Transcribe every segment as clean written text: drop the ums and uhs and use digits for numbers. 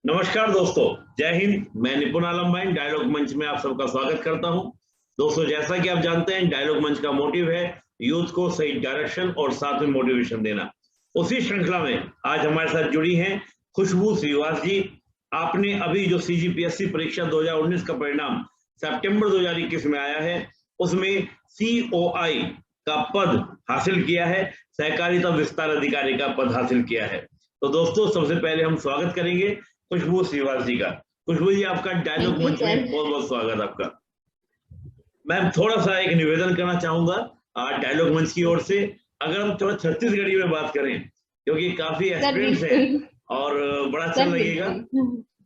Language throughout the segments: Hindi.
नमस्कार दोस्तों, जय हिंद। मैं निपुण आलम भाई डायलॉग मंच में आप सबका स्वागत करता हूं। दोस्तों, जैसा कि आप जानते हैं, डायलॉग मंच का मोटिव है यूथ को सही डायरेक्शन और साथ में मोटिवेशन देना। उसी श्रृंखला में आज हमारे साथ जुड़ी हैं खुशबू श्रीवास जी। आपने अभी जो सीजीपीएससी परीक्षा 2019 का परिणाम सितंबर 2021 में आया है, उसमें सीओआई का पद हासिल किया है, सहकारिता विस्तार अधिकारी का पद हासिल किया है। तो दोस्तों, सबसे पहले हम स्वागत करेंगे खुशबू श्रीवास जी का। खुशबू जी, आपका डायलॉग मंच में बहुत बहुत स्वागत आपका। मैं थोड़ा सा एक निवेदन करना चाहूंगा डायलॉग मंच की ओर से, अगर हम थोड़ा छत्तीसगढ़ी में बात करें, क्योंकि काफी एक्सपीरियंस है और बड़ा अच्छा लगेगा।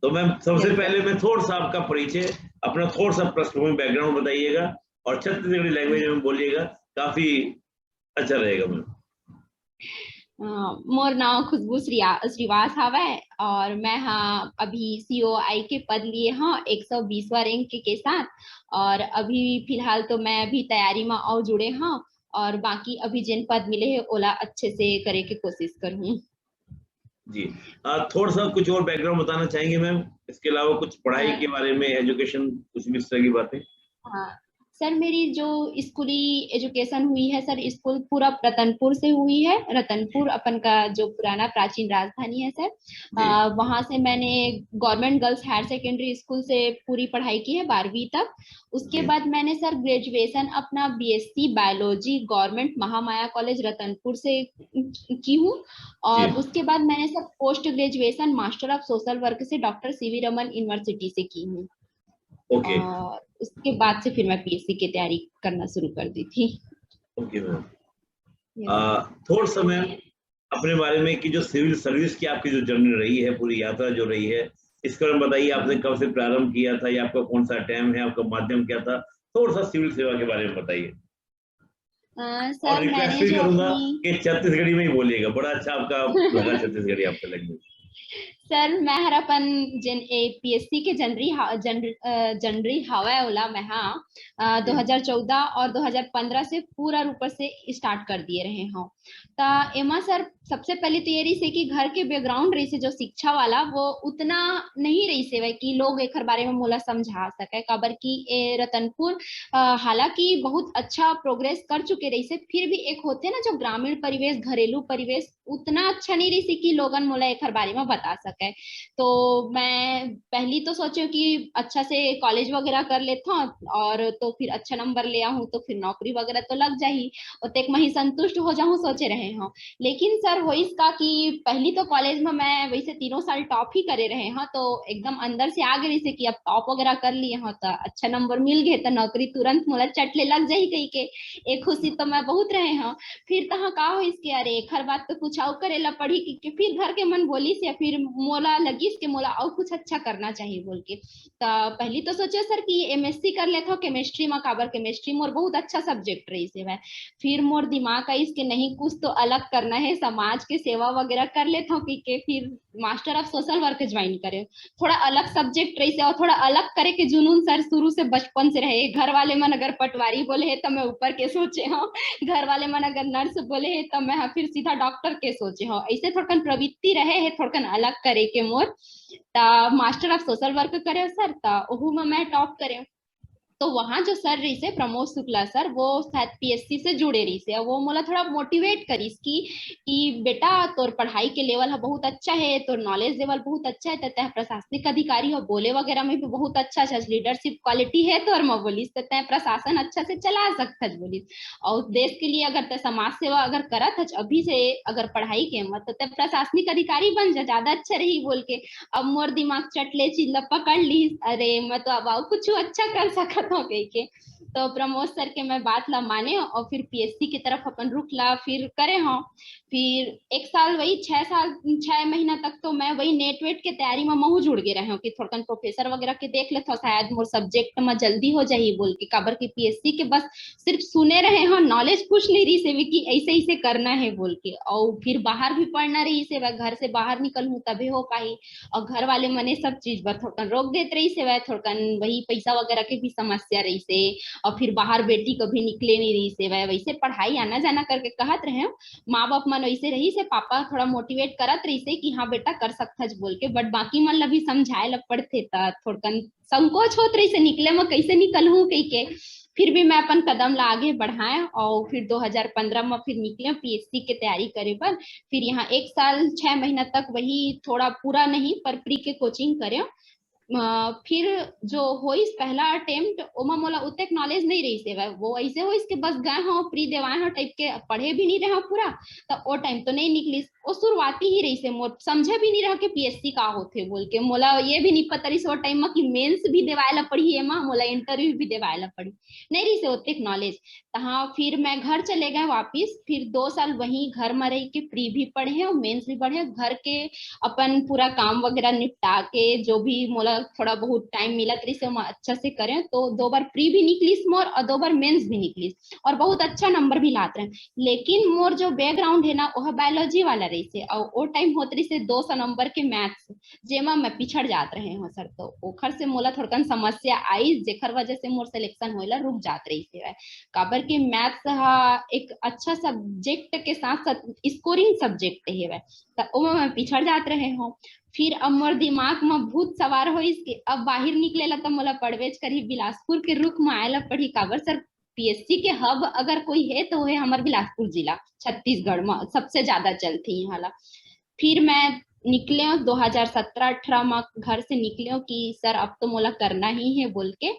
तो मैं सबसे पहले मैं थोड़ा सा आपका परिचय, अपना थोड़ा सा पृष्ठभूमि बैकग्राउंड बताइएगा और छत्तीसगढ़ी लैंग्वेज में बोलिएगा, काफी अच्छा रहेगा। मैं मोर नाम खुशबू श्रीवास हवै और मैं हाँ अभी सीओआई के पद लिए हाँ 120वां रैंक के साथ। और अभी फिलहाल तो मैं अभी तैयारी में और जुड़े हाँ, और बाकी अभी जिन पद मिले हैं ओला अच्छे से करे की कोशिश करूँ जी। थोड़ा सा कुछ और बैकग्राउंड बताना चाहेंगे मैम, इसके अलावा कुछ पढ़ाई के बारे में, एजुकेशन, कुछ भी इस तरह की बातें? हाँ सर, मेरी जो स्कूली एजुकेशन हुई है सर, स्कूल पूरा रतनपुर से हुई है। रतनपुर अपन का जो पुराना प्राचीन राजधानी है सर, वहां से मैंने government girls higher secondary school से पूरी पढ़ाई की है 12वीं तक। उसके बाद मैंने सर ग्रेजुएशन अपना BSc biology government Mahamaya college Ratanpur से की हूँ। और उसके बाद मैंने sir post graduation master of social work से डॉक्टर सीवी रमन यूनिवर्सिटी से की हूँ। ओके। और उसके बाद से फिर मैं पीएससी की तैयारी करना शुरू कर दी थी। Okay ma'am. थोड़ा सा मैम अपने बारे में कि जो सिविल सर्विस की आपकी जो जर्नी रही है, पूरी यात्रा जो रही है, इसके बारे में बताइए। आपने कब से प्रारंभ किया था या आपका कौन सा टाइम है, आपका माध्यम क्या था? थोड़ा सा सिविल सेवा के बारे में बताइए। और रिक्वेस्ट भी करूंगा कि छत्तीसगढ़ी में ही बोलिएगा, बड़ा अच्छा आपका लगा छत्तीसगढ़ी आपका लैंग्वेज। सर मैं हरापन जन पीएससी के जनरी हवा ओला मैं हाँ 2014 और 2015 से पूरा रूप से स्टार्ट कर दिए रहे हूँ। ता एमा सर सबसे पहले तो ये रही से कि घर के बैकग्राउंड रही से जो शिक्षा वाला वो उतना नहीं रही से कि लोग एक बारे में मोला समझा सके काबर की रतनपुर हालांकि बहुत अच्छा प्रोग्रेस कर चुके रही से, फिर भी एक होते ना जो ग्रामीण परिवेश घरेलू परिवेश उतना अच्छा नहीं रही सी कि लोगन मोला एक बारे में बता सके। तो मैं पहली तो सोचे कि अच्छा से कॉलेज वगैरह कर लेता हूँ और तो फिर अच्छा नंबर ले आऊँ तो फिर नौकरी वगैरह तो लग जाही और तक मैं ही संतुष्ट हो जाऊँ सोचे रहे हूँ। लेकिन सर हो इसका कि पहली तो कॉलेज में मैं वैसे 3 साल टॉप ही करे रहे हैं, तो एकदम अंदर से आ गई से कि अब टॉप वगैरह कर लिए हैं तो अच्छा नंबर मिल गए तो नौकरी तुरंत मोला चटले लग जाही कही के एक खुशी तो मैं बहुत रहे हैं। फिर तहाँ का हो इसके अरे खर बात तो कुछ और करेला पढ़ी कि फिर घर के मन बोली से फिर मोला लगी इसके मोला और कुछ अच्छा करना चाहिए बोल के। तो पहली तो सोचे सर कि एमएससी कर लेता हूँ केमिस्ट्री में, काबर केमिस्ट्री मोर बहुत अच्छा सब्जेक्ट रही से वह। फिर मोर दिमाग आई इसके नहीं कुछ तो अलग करना है, समाज के सेवा वगैरह कर लेता हूँ कि फिर master of social work join करे। थोड़ा अलग सब्जेक्ट रही से और थोड़ा अलग करे के जुनून सर शुरू से बचपन से रहे। घर वाले मन अगर पटवारी बोले है तो मैं ऊपर के सोचे हूँ, घर वाले मन अगर नर्स बोले है तो मैं फिर सीधा डॉक्टर के सोचे हूँ। ऐसे थोड़कन प्रवृत्ति रहे है थोड़कन अलग करे के मोर। मास्टर ऑफ सोशल वर्क करे सर तो में मैं टॉप करे। तो वहां जो सर रही से प्रमोद शुक्ला सर, वो शायद पीएससी से जुड़े रही से, वो मोला थोड़ा मोटिवेट करी कि बेटा तोर पढ़ाई के लेवल है बहुत अच्छा है, तोर नॉलेज लेवल बहुत अच्छा है, तय प्रशासनिक अधिकारी हो बोले वगैरह में भी बहुत अच्छा है, लीडरशिप क्वालिटी है तोर में बोलिस तो तय प्रशासन अच्छा से चला सकता बोलिस। और देश के लिए अगर तय समाज सेवा अगर करत है अभी से अगर पढ़ाई के मत तो तय प्रशासनिक अधिकारी बन जा, ज्यादा अच्छा रही बोल के। अब मोर दिमाग चटले चिल्ला पकड़ ली, अरे मैं तो अब कुछ अच्छा कर सकत हो गई के। तो प्रमोद सर के मैं बात ला माने और फिर पीएससी की तरफ अपन रुक ला फिर करे हो। फिर एक साल वही 6 महीना तक तो मैं वही नेट वेट के तैयारी में महू जुड़ गए रहे हो कि थोड़ा प्रोफेसर वगैरह के देख लेते शायद मोर सब्जेक्ट में जल्दी हो जाही बोल के, काबर की पीएससी के बस सिर्फ सुने रहे हो, नॉलेज कुछ नहीं रही से कि ऐसे ऐसे करना है बोल के। और फिर बाहर भी पढ़ना रही से वह घर से बाहर निकल हूँ तभी हो पाई। और घर वाले मने सब चीज पर थोड़ा रोक देते रही से वह थोड़ा वही पैसा वगैरह के भी समस्या रही से, और फिर बाहर बेटी कभी निकले नहीं रही से, वैसे पढ़ाई आना जाना करके कहत रहे, माँ बाप मन वैसे रही से, पापा थोड़ा मोटिवेट करत रही से कि हाँ बेटा कर सकथस बोल के, बट बाकी मन ला भी समझाए ला पड़थे, थोड़कन संकोच होत रही से निकले में कैसे निकलूं कही के। फिर भी मैं अपन कदम ला आगे बढ़ाए, और फिर 2015 में फिर निकले पीएससी के तैयारी करे पर। फिर यहाँ 1 साल 6 महीना तक वही थोड़ा पूरा नहीं पर प्री के कोचिंग करे। फिर जो होइस पहला अटेम्प्ट ओमा मोला उतक नॉलेज नहीं रही से, वो ऐसे हो इसके बस गए हो प्री देवाए हो टाइप के, पढ़े भी नहीं रहे हो पूरा, तो वो टाइम तो नहीं निकली, वो शुरुआती ही रही से, मोर समझे भी नहीं रहा कि पीएससी का होते बोल के, मोला ये भी नहीं पता रही से वो टाइम में कि मेंस भी देवाए ला पड़ी है, मोला इंटरव्यू भी देवाए ला पड़ी, नहीं रही से उतक नॉलेज। हाँ फिर मैं घर चले गए वापिस, फिर 2 साल वहीं घर में रह के प्री भी पढ़े और मेंस भी पढ़े, घर के अपन पूरा काम वगैरह निपटा के जो भी मोला थोड़ा बहुत टाइम मिला तरी से अच्छा से करें, तो 2 बार प्री भी निकलीस मोर और 2 बार मेंस भी निकलीस, और बहुत अच्छा नंबर भी लाते रहे। लेकिन मोर जो बैकग्राउंड है ना वह बायोलॉजी वाला रही से, और वो टाइम होत रही से 200 नंबर के मैथ्स, जेमा मैं पिछड़ जात रहे हो सर, तो ओखर से मोला थोड़कन समस्या आई, जेखर वजह से मोर सिलेक्शन होइला रुक जात रही से। काबर के मैथ्स एक अच्छा सब्जेक्ट के साथ साथ स्कोरिंग सब्जेक्ट है, तो मैं पिछड़ जात रहे हो। फिर अब मोर दिमाग में भूत सवार हो इसके, अब बाहर निकलेला तो मोला पढ़वेज करी बिलासपुर के रुख में आएला पढ़ी, काबर सर पीएससी के हब अगर कोई है तो है हमार बिलासपुर जिला छत्तीसगढ़ में सबसे ज्यादा चलती यहाँ ला। फिर मैं निकले 2017-18 में घर से निकले कि सर अब तो मोला करना ही है बोल के,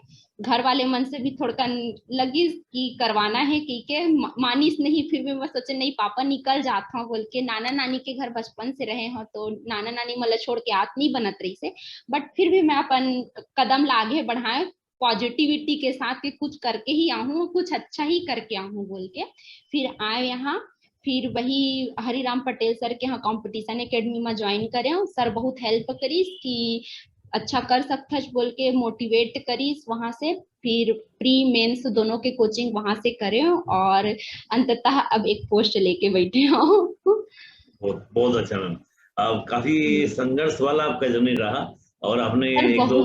घर वाले मन से भी थोड़ा लगी कि करवाना है कि के मानिस नहीं, फिर भी मैं सोचे नहीं पापा निकल जाता हूँ बोल के, नाना नानी के घर बचपन से रहे हो तो नाना नानी मतलब छोड़ के आत नहीं बनत रही से, बट फिर भी मैं अपन कदम ला आगे बढ़ाए पॉजिटिविटी के साथ कि कुछ करके ही आऊँ, कुछ अच्छा ही करके आऊँ बोल के। फिर आए यहाँ, फिर वही हरिराम पटेल सर के यहाँ कंपटीशन एकेडमी में ज्वाइन करे, सर बहुत हेल्प करीस कि अच्छा कर सकता बोल के मोटिवेट करीस वहां से। फिर प्री मेंस दोनों के कोचिंग वहां से करे, और अंततः अब एक पोस्ट लेके बैठे हो। बहुत बहुत अच्छा मैम, अब काफी संघर्ष वाला आपका जर्नी रहा, और आपने एक दो,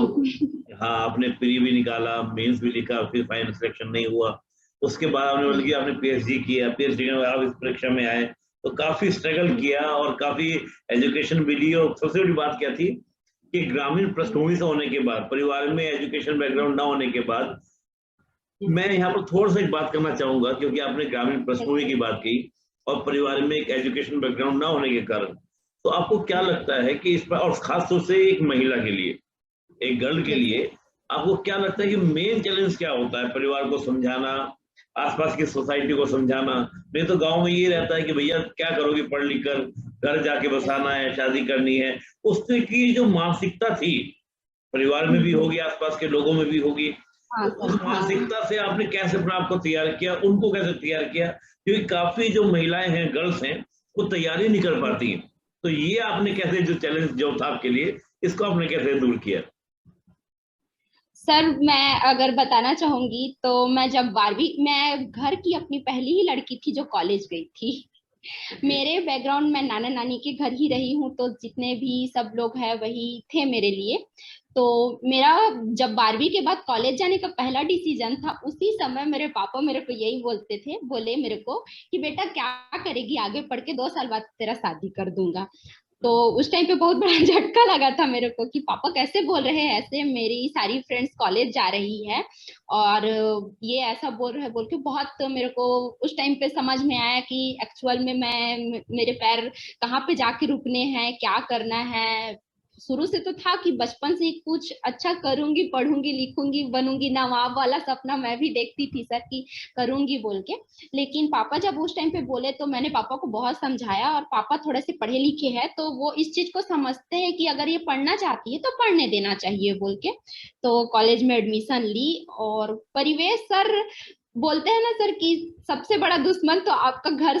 हाँ आपने प्री भी निकाला, मेंस भी लिखा, फिर फाइनल सिलेक्शन नहीं हुआ, उसके बाद आपने मतलब कि आपने पीएचडी किया, पीएचडी के बाद आप इस परीक्षा में आए, तो काफी स्ट्रगल किया और काफी एजुकेशन भी ली। और सबसे बड़ी बात क्या थी कि ग्रामीण पृष्ठभूमि से होने के बाद, परिवार में एजुकेशन बैकग्राउंड ना होने के बाद, मैं यहाँ पर थोड़ा सा एक बात करना चाहूंगा, क्योंकि आपने ग्रामीण पृष्ठभूमि की बात की और परिवार में एक एजुकेशन बैकग्राउंड ना होने के कारण, तो आपको क्या लगता है कि इस पर, और खास तौर से एक महिला के लिए, एक गर्ल के लिए, आपको क्या लगता है कि मेन चैलेंज क्या होता है? परिवार को समझाना, आसपास की सोसाइटी को समझाना, नहीं तो गांव में ये रहता है कि भैया क्या करोगे पढ़ लिख कर, घर जाके बसाना है, शादी करनी है, उस तरह की जो मानसिकता थी परिवार में भी होगी, आसपास के लोगों में भी होगी, तो उस मानसिकता से आपने कैसे अपने आप को तैयार किया, उनको कैसे तैयार किया? क्योंकि काफी जो महिलाएं हैं, गर्ल्स हैं, वो तैयारी नहीं कर पाती हैं, तो ये आपने कैसे, जो चैलेंज जो था आपके लिए, इसको आपने कैसे दूर किया? सर मैं अगर बताना चाहूंगी तो मैं जब 12वीं, मैं घर की अपनी पहली ही लड़की थी जो कॉलेज गई थी। मेरे बैकग्राउंड में नाना नानी के घर ही रही हूँ, तो जितने भी सब लोग हैं वही थे मेरे लिए। तो मेरा जब 12वीं के बाद कॉलेज जाने का पहला डिसीजन था, उसी समय मेरे पापा मेरे को यही बोलते थे, बोले मेरे को कि बेटा क्या करेगी आगे पढ़ के, 2 साल बाद तेरा शादी कर दूंगा। तो उस टाइम पे बहुत बड़ा झटका लगा था मेरे को कि पापा कैसे बोल रहे हैं ऐसे, मेरी सारी फ्रेंड्स कॉलेज जा रही है और ये ऐसा बोल रहे हैं बोल के, बहुत मेरे को उस टाइम पे समझ में आया कि एक्चुअल में मैं, मेरे पैर कहाँ पे जाके रुकने हैं, क्या करना है। शुरू से तो था कि बचपन से ही कुछ अच्छा करूंगी, पढ़ूंगी, लिखूंगी, बनूंगी, नवाब वाला सपना मैं भी देखती थी सर कि करूंगी बोल के। लेकिन पापा जब उस टाइम पे बोले तो मैंने पापा को बहुत समझाया, और पापा थोड़े से पढ़े लिखे हैं तो वो इस चीज को समझते हैं कि अगर ये पढ़ना चाहती है तो पढ़ने देना चाहिए बोल के। तो कॉलेज में एडमिशन ली, और परिवेश सर बोलते हैं ना सर कि सबसे बड़ा दुश्मन तो आपका घर,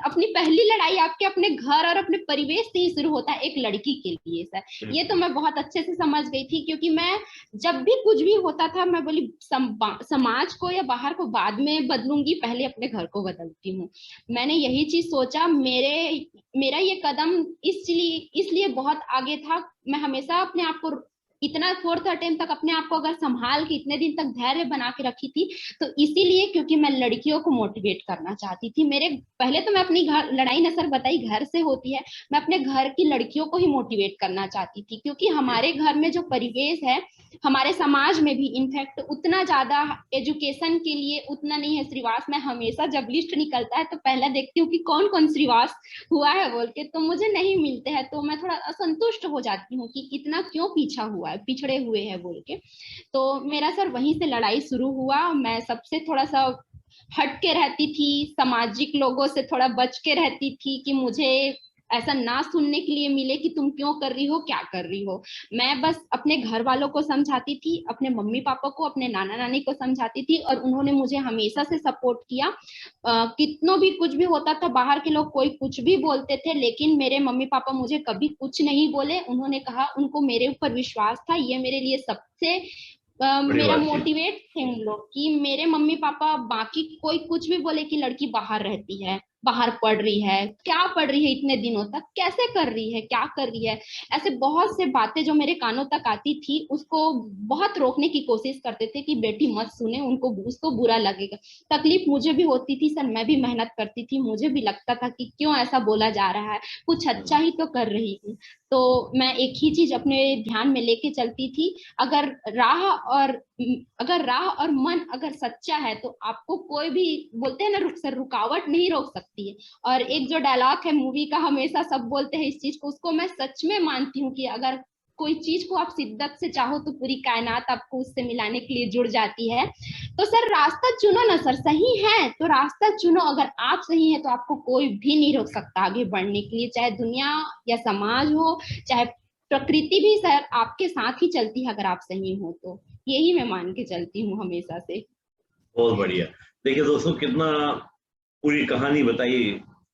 अपनी पहली लड़ाई आपके अपने घर और अपने परिवेश से ही शुरू होता है एक लड़की के लिए सर। ये तो मैं बहुत अच्छे से समझ गई थी, क्योंकि मैं जब भी कुछ भी होता था मैं बोली समाज को या बाहर को बाद में बदलूंगी, पहले अपने घर को बदलती हूँ। मैंने यही चीज सोचा, मेरा ये कदम इसलिए बहुत आगे था। मैं हमेशा अपने आप को इतना 4th अटेम्प्ट तक अपने आप को अगर संभाल के इतने दिन तक धैर्य बना के रखी थी, तो इसीलिए क्योंकि मैं लड़कियों को मोटिवेट करना चाहती थी। मेरे पहले तो मैं अपनी घर लड़ाई न सर बताई घर से होती है, मैं अपने घर की लड़कियों को ही मोटिवेट करना चाहती थी, क्योंकि हमारे घर में जो परिवेश है, हमारे समाज में भी इनफैक्ट उतना ज्यादा एजुकेशन के लिए उतना नहीं है श्रीवास। मैं हमेशा जब लिस्ट निकलता है तो पहला देखती हूँ कि कौन कौन श्रीवास हुआ है बोल के, तो मुझे नहीं मिलते हैं, तो मैं थोड़ा असंतुष्ट हो जाती हूँ कि इतना क्यों पीछा हुआ है, पिछड़े हुए हैं बोल के। तो मेरा सर वहीं से लड़ाई शुरू हुआ। मैं सबसे थोड़ा सा हट के रहती थी, सामाजिक लोगों से थोड़ा बच के रहती थी कि मुझे ऐसा ना सुनने के लिए मिले कि तुम क्यों कर रही हो, क्या कर रही हो। मैं बस अपने घर वालों को समझाती थी, अपने मम्मी पापा को, अपने नाना नानी को समझाती थी, और उन्होंने मुझे हमेशा से सपोर्ट किया। कितनों भी कुछ भी होता था, बाहर के लोग कोई कुछ भी बोलते थे, लेकिन मेरे मम्मी पापा मुझे कभी कुछ नहीं बोले। उन्होंने कहा, उनको मेरे ऊपर विश्वास था, ये मेरे लिए सबसे बड़ी मेरा बात थी। मोटिवेट थे उन लोग कि मेरे मम्मी पापा बाकी कोई कुछ भी बोले कि लड़की बाहर रहती है, बाहर पढ़ रही है, क्या पढ़ रही है इतने दिनों तक, कैसे कर रही है, क्या कर रही है, ऐसे बहुत से बातें जो मेरे कानों तक आती थी, उसको बहुत रोकने की कोशिश करते थे कि बेटी मत सुने, उनको उसको बुरा लगेगा। तकलीफ मुझे भी होती थी सर, मैं भी मेहनत करती थी, मुझे भी लगता था कि क्यों ऐसा बोला जा रहा है, कुछ अच्छा ही तो कर रही हूँ। तो मैं एक ही चीज अपने ध्यान में लेके चलती थी, अगर राह और अगर राह और मन अगर सच्चा है तो आपको कोई भी, बोलते हैं ना सर, रुकावट नहीं रोक सकती है। और एक जो डायलॉग है मूवी का, हमेशा सब बोलते हैं इस चीज को, उसको मैं सच में मानती हूँ कि अगर कोई चीज को आप शिद्दत से चाहो तो पूरी कायनात आपको उससे मिलाने के लिए जुड़ जाती है। तो सर रास्ता चुनो ना सर, सही है तो रास्ता चुनो, अगर आप सही है तो आपको कोई भी नहीं रोक सकता आगे बढ़ने के लिए, चाहे दुनिया या समाज हो, चाहे प्रकृति भी सर आपके साथ ही चलती है अगर आप सही हो तो। यही मैं मान के चलती हूँ हमेशा से। बहुत बढ़िया। देखिए दोस्तों, कितना पूरी कहानी बताई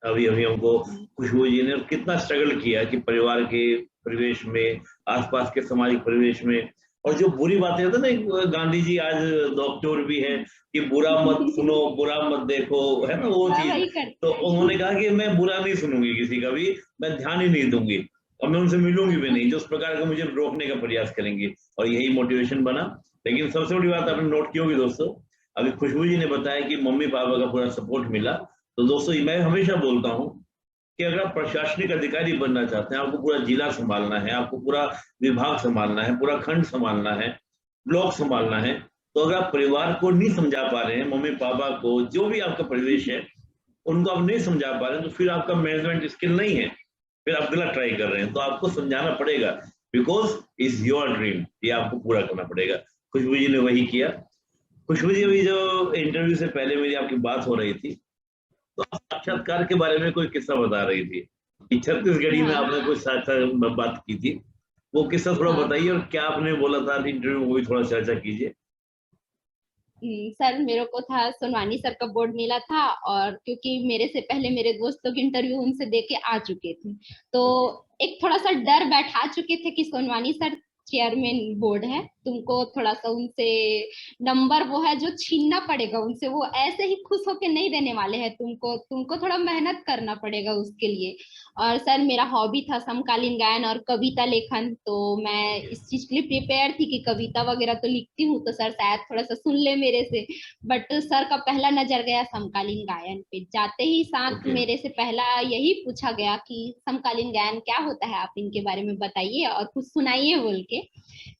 अभी अभी हमको खुशबू जी ने, और कितना स्ट्रगल किया कि परिवार के परिवेश में, आसपास के सामाजिक परिवेश में, और जो बुरी बातें होती है ना, गांधी जी आज डॉक्टर भी है कि बुरा मत सुनो, बुरा मत देखो, है ना वो हाँ, चीज। वही तो करते उन्होंने कहा कि मैं बुरा नहीं सुनूंगी किसी का भी, मैं ध्यान ही नहीं दूंगी, और मैं उनसे मिलूंगी भी नहीं जो उस प्रकार का मुझे रोकने का प्रयास करेंगे, और यही मोटिवेशन बना। लेकिन सबसे बड़ी बात आपने नोट की होगी दोस्तों, अभी खुशबू जी ने बताया कि मम्मी पापा का पूरा सपोर्ट मिला। तो दोस्तों मैं हमेशा बोलता हूँ कि अगर आप प्रशासनिक अधिकारी बनना चाहते हैं, आपको पूरा जिला संभालना है, आपको पूरा विभाग संभालना है, पूरा खंड संभालना है, ब्लॉक संभालना है, तो अगर आप परिवार को नहीं समझा पा रहे हैं, मम्मी पापा को, जो भी आपका परिवेश है, उनको आप नहीं समझा पा रहे हैं, तो फिर आपका मैनेजमेंट स्किल नहीं है, फिर आप गलत ट्राई कर रहे हैं। तो आपको समझाना पड़ेगा, बिकॉज इज योर ड्रीम, ये आपको पूरा करना पड़ेगा। खुशबू जी ने वही किया। खुशबू जी, अभी जो इंटरव्यू से पहले मेरी आपकी बात हो रही थी, तो आप साक्षात्कार के बारे में कोई किस्सा बता रही थी कि छत्तीसगढ़ी में हाँ आपने कोई साक्षात बात की थी, वो किस्सा थोड़ा हाँ बताइए, और क्या आपने बोला था इंटरव्यू में, वो भी थोड़ा चर्चा कीजिए। सर मेरे को था सोनवानी सर का बोर्ड मिला था, और क्योंकि मेरे से पहले मेरे दोस्त लोग इंटरव्यू उनसे दे के आ चुके थे, तो ओके। एक थोड़ा सा डर बैठा चुके थे कि सोनवानी सर चेयरमैन बोर्ड है, तुमको थोड़ा सा उनसे नंबर वो है जो छीनना पड़ेगा उनसे, वो ऐसे ही खुश होके नहीं देने वाले हैं तुमको, तुमको थोड़ा मेहनत करना पड़ेगा उसके लिए। और सर मेरा हॉबी था समकालीन गायन और कविता लेखन, तो मैं इस चीज के लिए प्रिपेयर थी कि कविता वगैरह तो लिखती हूँ, तो सर शायद थोड़ा सा सुन ले मेरे से। बट सर का पहला नजर गया समकालीन गायन पे, जाते ही साथ ओके। मेरे से पहला यही पूछा गया कि समकालीन गायन क्या होता है, आप इनके बारे में बताइए और कुछ सुनाइए बोल के।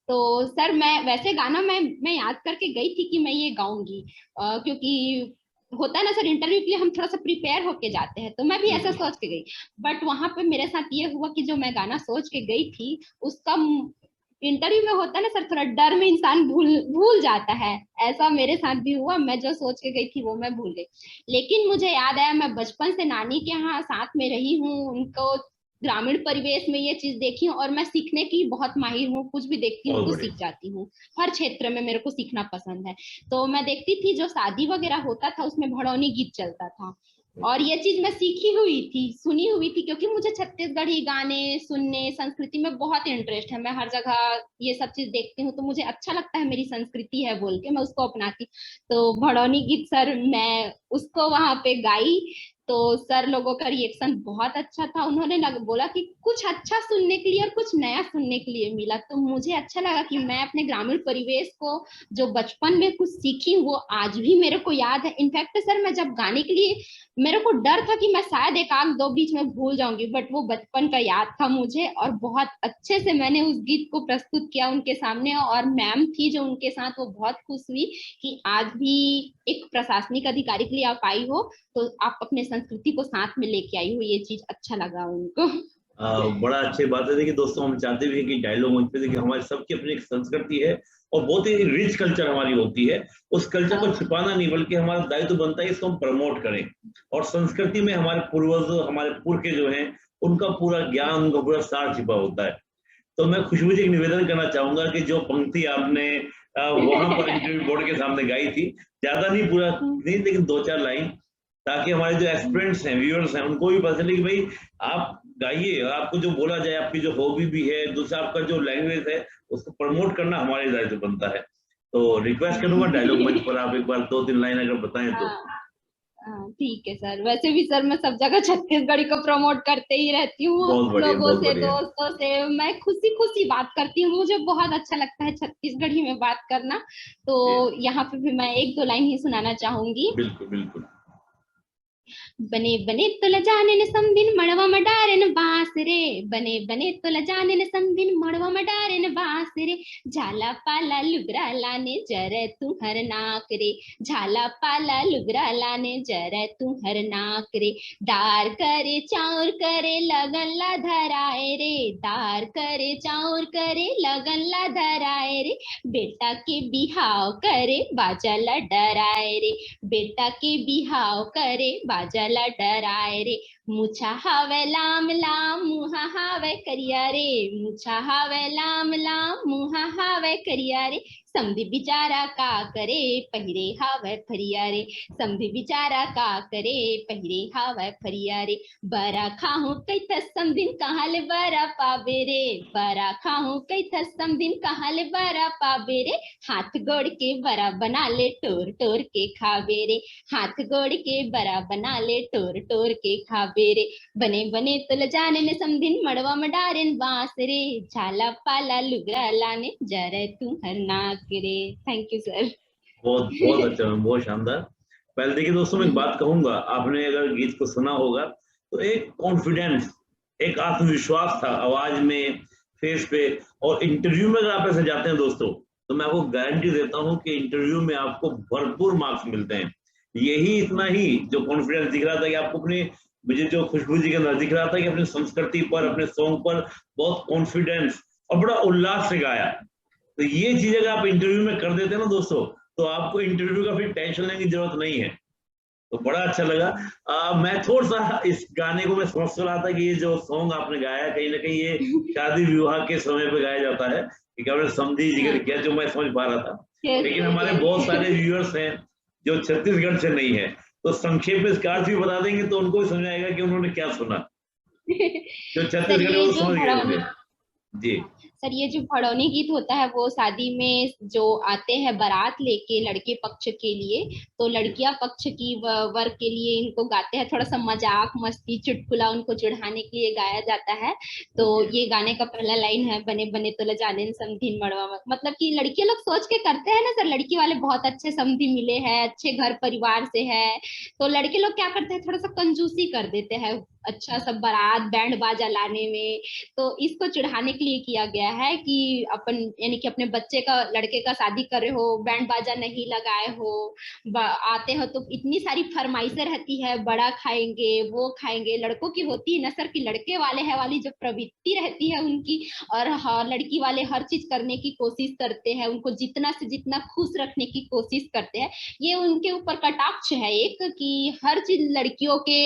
तो सर मैं वैसे गाना मैं याद करके गई थी कि मैं ये गाऊंगी, क्योंकि होता है ना सर इंटरव्यू के लिए हम थोड़ा सा प्रिपेयर होके जाते हैं, तो मैं भी ऐसा बिल्कुल। सोच के गई। बट वहां पे मेरे साथ ये हुआ कि जो मैं गाना सोच के गई थी उसका, इंटरव्यू में होता है ना सर, थोड़ा डर में इंसान भूल भूल जाता है, ऐसा मेरे साथ भी हुआ, मैं जो सोच के गई थी वो मैं भूल गई। लेकिन मुझे याद आया, मैं बचपन से नानी के यहाँ साथ में रही हूँ, उनको ग्रामीण परिवेश में ये चीज देखी हूँ, और मैं सीखने की बहुत माहिर हूँ, कुछ भी देखती हूँ बहुत तो बढ़िया। सीख जाती हूँ। हर क्षेत्र में मेरे को सीखना पसंद है। तो मैं देखती थी जो शादी वगैरह होता था उसमें भड़ौनी गीत चलता था, और ओके। ये चीज मैं सीखी हुई थी, सुनी हुई थी, क्योंकि मुझे छत्तीसगढ़ी गाने सुनने, संस्कृति में बहुत इंटरेस्ट है, मैं हर जगह ये सब चीज देखती हूँ, तो मुझे अच्छा लगता है, मेरी संस्कृति है बोल के मैं उसको अपनाती। तो भड़ौनी गीत सर मैं उसको वहां पे गाई, तो सर लोगों का रिएक्शन बहुत अच्छा था। उन्होंने बोला कि कुछ अच्छा सुनने के लिए और कुछ नया सुनने के लिए मिला। तो मुझे अच्छा लगा कि मैं अपने ग्रामीण परिवेश को जो बचपन में कुछ सीखी वो आज भी मेरे को याद है। इनफैक्ट सर मैं जब गाने के लिए, मेरे को डर था कि मैं शायद एक आध दो बीच में भूल जाऊंगी, बट वो बचपन का याद था मुझे, और बहुत अच्छे से मैंने उस गीत को प्रस्तुत किया उनके सामने। और मैम थी जो उनके साथ, वो बहुत खुश हुई कि आज भी एक प्रशासनिक अधिकारी के लिए आप आई हो, तो आप अपने संस्कृति को साथ में लेके आई हो, ये चीज अच्छा लगा उनको। बड़ा अच्छी बात है। देखिए दोस्तों, हम चाहते भी हैं कि डायलॉग मंच पे देखिए हमारी सबकी अपनी एक संस्कृति है और बहुत ही रिच कल्चर हमारी होती है। उस कल्चर को छिपाना नहीं, बल्कि हमारा दायित्व बनता है इसको हम प्रमोट करें। और संस्कृति में हमारे पूर्वज, हमारे पुरखे जो हैं, उनका पूरा ज्ञान, उनका पूरा सार छिपा होता है। तो मैं खुशबू जी एक निवेदन करना चाहूंगा कि जो पंक्ति आपने वहां पर इंटरव्यू बोर्ड के सामने गाई थी, ज्यादा नहीं, पूरा नहीं, लेकिन 2-4 लाइन, ताकि हमारे जो एस्पिरेंट्स हैं, व्यूअर्स हैं, उनको भी पता चले कि भाई आप गाइए, आपको जो बोला जाए, आपकी जो हॉबी भी है, दूसरा आपका जो लैंग्वेज है, उसको प्रमोट करना हमारे दायित्व बनता है। तो रिक्वेस्ट करूंगा डायलॉग मंच पर आप एक बार 2-3 लाइन अगर बताएं तो। ठीक है सर। वैसे भी सर मैं सब जगह छत्तीसगढ़ी को प्रमोट करते ही रहती हूँ, बहुत बढ़िया, लोगों बहुत से, बढ़िया। दोस्तों से मैं खुशी खुशी बात करती हूँ। मुझे बहुत अच्छा लगता है छत्तीसगढ़ी में बात करना। तो यहाँ पे भी मैं एक दो लाइन ही सुनाना चाहूंगी। बिल्कुल बिल्कुल। बने बने तुला जाने न समदिन मड़वा मडारे न बांस रे, बने बने तुला जाने न समदिन मड़वा मडारे न बांस रे, झाला पाला लुगरा लाने जरे तू हर नाक रे, झाला पाला लुगरा लाने जरे तू हर नाक रे, दार करे चाउर करे लगन ला धराए रे, दार करे चाउर करे लगन ला धराए रे, बेटा के बिहाव करे बाजा ला डराए रे, बेटा के बिहाव करे बाजा ला डराए रे, मुछा हावे लाम लाम मुहा हावे करिया रे, मुछा हावे लाम लाम मुहा हावे करिया रे, समधी बिचारा का करे पहिरे हावे फरिया रे, समधी बिचारा का करे पहिरे हावे फरिया रे, बरा खाहू कई थसम दिन कहाँ ले बरा पाबे रे, बरा खाहू कई थसम दिन कहाँ ले बरा पाबे रे, हाथ गोड़ के बरा बना ले टोर टोर के खाबे रे, हाथ गोड़ के बरा बना ले टोर टोर के खाबे रे, बने बने तुल जाने ने समदिन मड़वा मडारेन बांस रे, झाला पाला लुगरा लाने जरे तू हर नाक रे। Thank you sir. बहुत बहुत अच्छा, बहुत शानदार। पहले देखिए दोस्तों, मैं एक बात कहूंगा, आपने अगर गीत को सुना होगा तो एक कॉन्फिडेंस, एक आत्मविश्वास था आवाज में, फेस पे। और इंटरव्यू में अगर आप ऐसे जाते हैं दोस्तों, तो मैं आपको गारंटी देता हूं कि इंटरव्यू में आपको भरपूर मार्क्स मिलते हैं। यही इतना ही जो कॉन्फिडेंस दिख रहा था कि आपको अपने, मुझे जो खुशबू जी के अंदर दिख रहा था कि अपनी संस्कृति पर, अपने सॉन्ग पर बहुत कॉन्फिडेंस और बड़ा उल्लास से गाया। तो ये चीज अगर आप इंटरव्यू में कर देते हैं ना दोस्तों, तो आपको इंटरव्यू का फिर टेंशन लेने की जरूरत नहीं है। तो बड़ा अच्छा लगा। मैं थोड़ा सा इस गाने को मैं समझ रहा था कि ये जो सॉन्ग आपने गाया, कहीं ना कहीं ये शादी विवाह के समय पे गाया जाता है, कि आपने समझी जिक्र किया, जो मैं समझ पा रहा था। लेकिन हमारे बहुत सारे व्यूअर्स हैं जो छत्तीसगढ़ से नहीं है, तो संक्षेप में इसका अर्थ भी बता देंगे तो उनको भी समझ आएगा कि उन्होंने क्या सुना। जो छत्तीसगढ़ वो समझ गए होंगे। जी सर, ये जो भड़ौनी गीत होता है वो शादी में जो आते हैं बारात लेके लड़के पक्ष के लिए, तो लड़कियां पक्ष की वर्ग के लिए इनको गाते हैं, थोड़ा सा मजाक मस्ती चुटकुला उनको चिढ़ाने के लिए गाया जाता है। तो ये गाने का पहला लाइन है, बने बने तो जाने समधी मड़वा, मतलब कि लड़कियां लोग सोच के करते हैं ना सर, लड़की वाले बहुत अच्छे समधी मिले हैं, अच्छे घर परिवार से है, तो लड़के लोग क्या करते हैं, थोड़ा सा कंजूसी कर देते हैं अच्छा सब बारात बैंड बाजा लाने में। तो इसको चिढ़ाने के लिए किया गया है कि अपन, यानी कि अपने बच्चे का, लड़के का शादी कर रहे हो, बैंड बाजा नहीं लगाए हो, आते हो तो इतनी सारी फरमाइशें रहती है, बड़ा खाएंगे वो खाएंगे, लड़कों की होती है ना सर कि लड़के वाले है वाली जो प्रवृत्ति रहती है उनकी, और लड़की वाले हर चीज करने की कोशिश करते हैं, उनको जितना से जितना खुश रखने की कोशिश करते हैं। ये उनके ऊपर कटाक्ष है एक, कि हर चीज लड़कियों के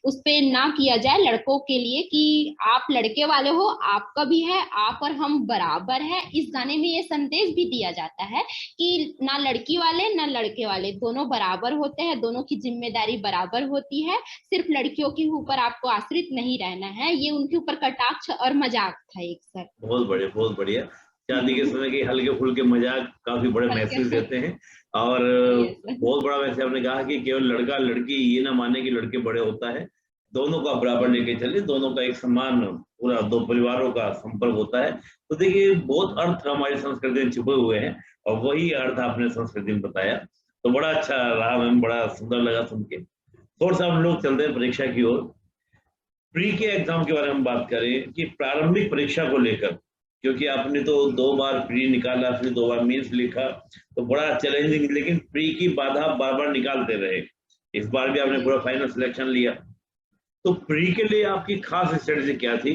उस पे ना किया जाए, लड़कों के लिए कि आप लड़के वाले हो, आपका भी है, आप और हम बराबर है। इस गाने में ये संदेश भी दिया जाता है कि ना लड़की वाले ना लड़के वाले, दोनों बराबर होते हैं, दोनों की जिम्मेदारी बराबर होती है, सिर्फ लड़कियों के ऊपर आपको आश्रित नहीं रहना है। ये उनके ऊपर कटाक्ष और मजाक था एक सर। बहुत बढ़िया, बहुत बढ़िया। शादी के समय के हल्के फुल्के मजाक काफी बड़े मैसेज देते हैं। और बहुत बड़ा मैसेज आपने कहा कि केवल लड़का लड़की ये ना माने कि लड़के बड़े होता है, दोनों का बराबर लेके चले, दोनों का एक समान पूरा दो परिवारों का संपर्क होता है। तो देखिए बहुत अर्थ हमारी संस्कृति में छुपे हुए हैं और वही अर्थ आपने संस्कृति में बताया, तो बड़ा अच्छा रहा मैम, बड़ा सुंदर लगा सुन के। थोड़ा सा हम लोग चलते हैं परीक्षा की ओर। प्री के एग्जाम के बारे में बात करें कि प्रारंभिक परीक्षा को लेकर, क्योंकि आपने तो 2 बार प्री निकाला, फिर 2 बार मेंस लिखा, तो बड़ा चैलेंजिंग, लेकिन प्री की बाधा बार बार निकालते रहे। इस बार भी आपने पूरा फाइनल सिलेक्शन लिया, तो प्री के लिए आपकी खास स्ट्रेटेजी क्या थी?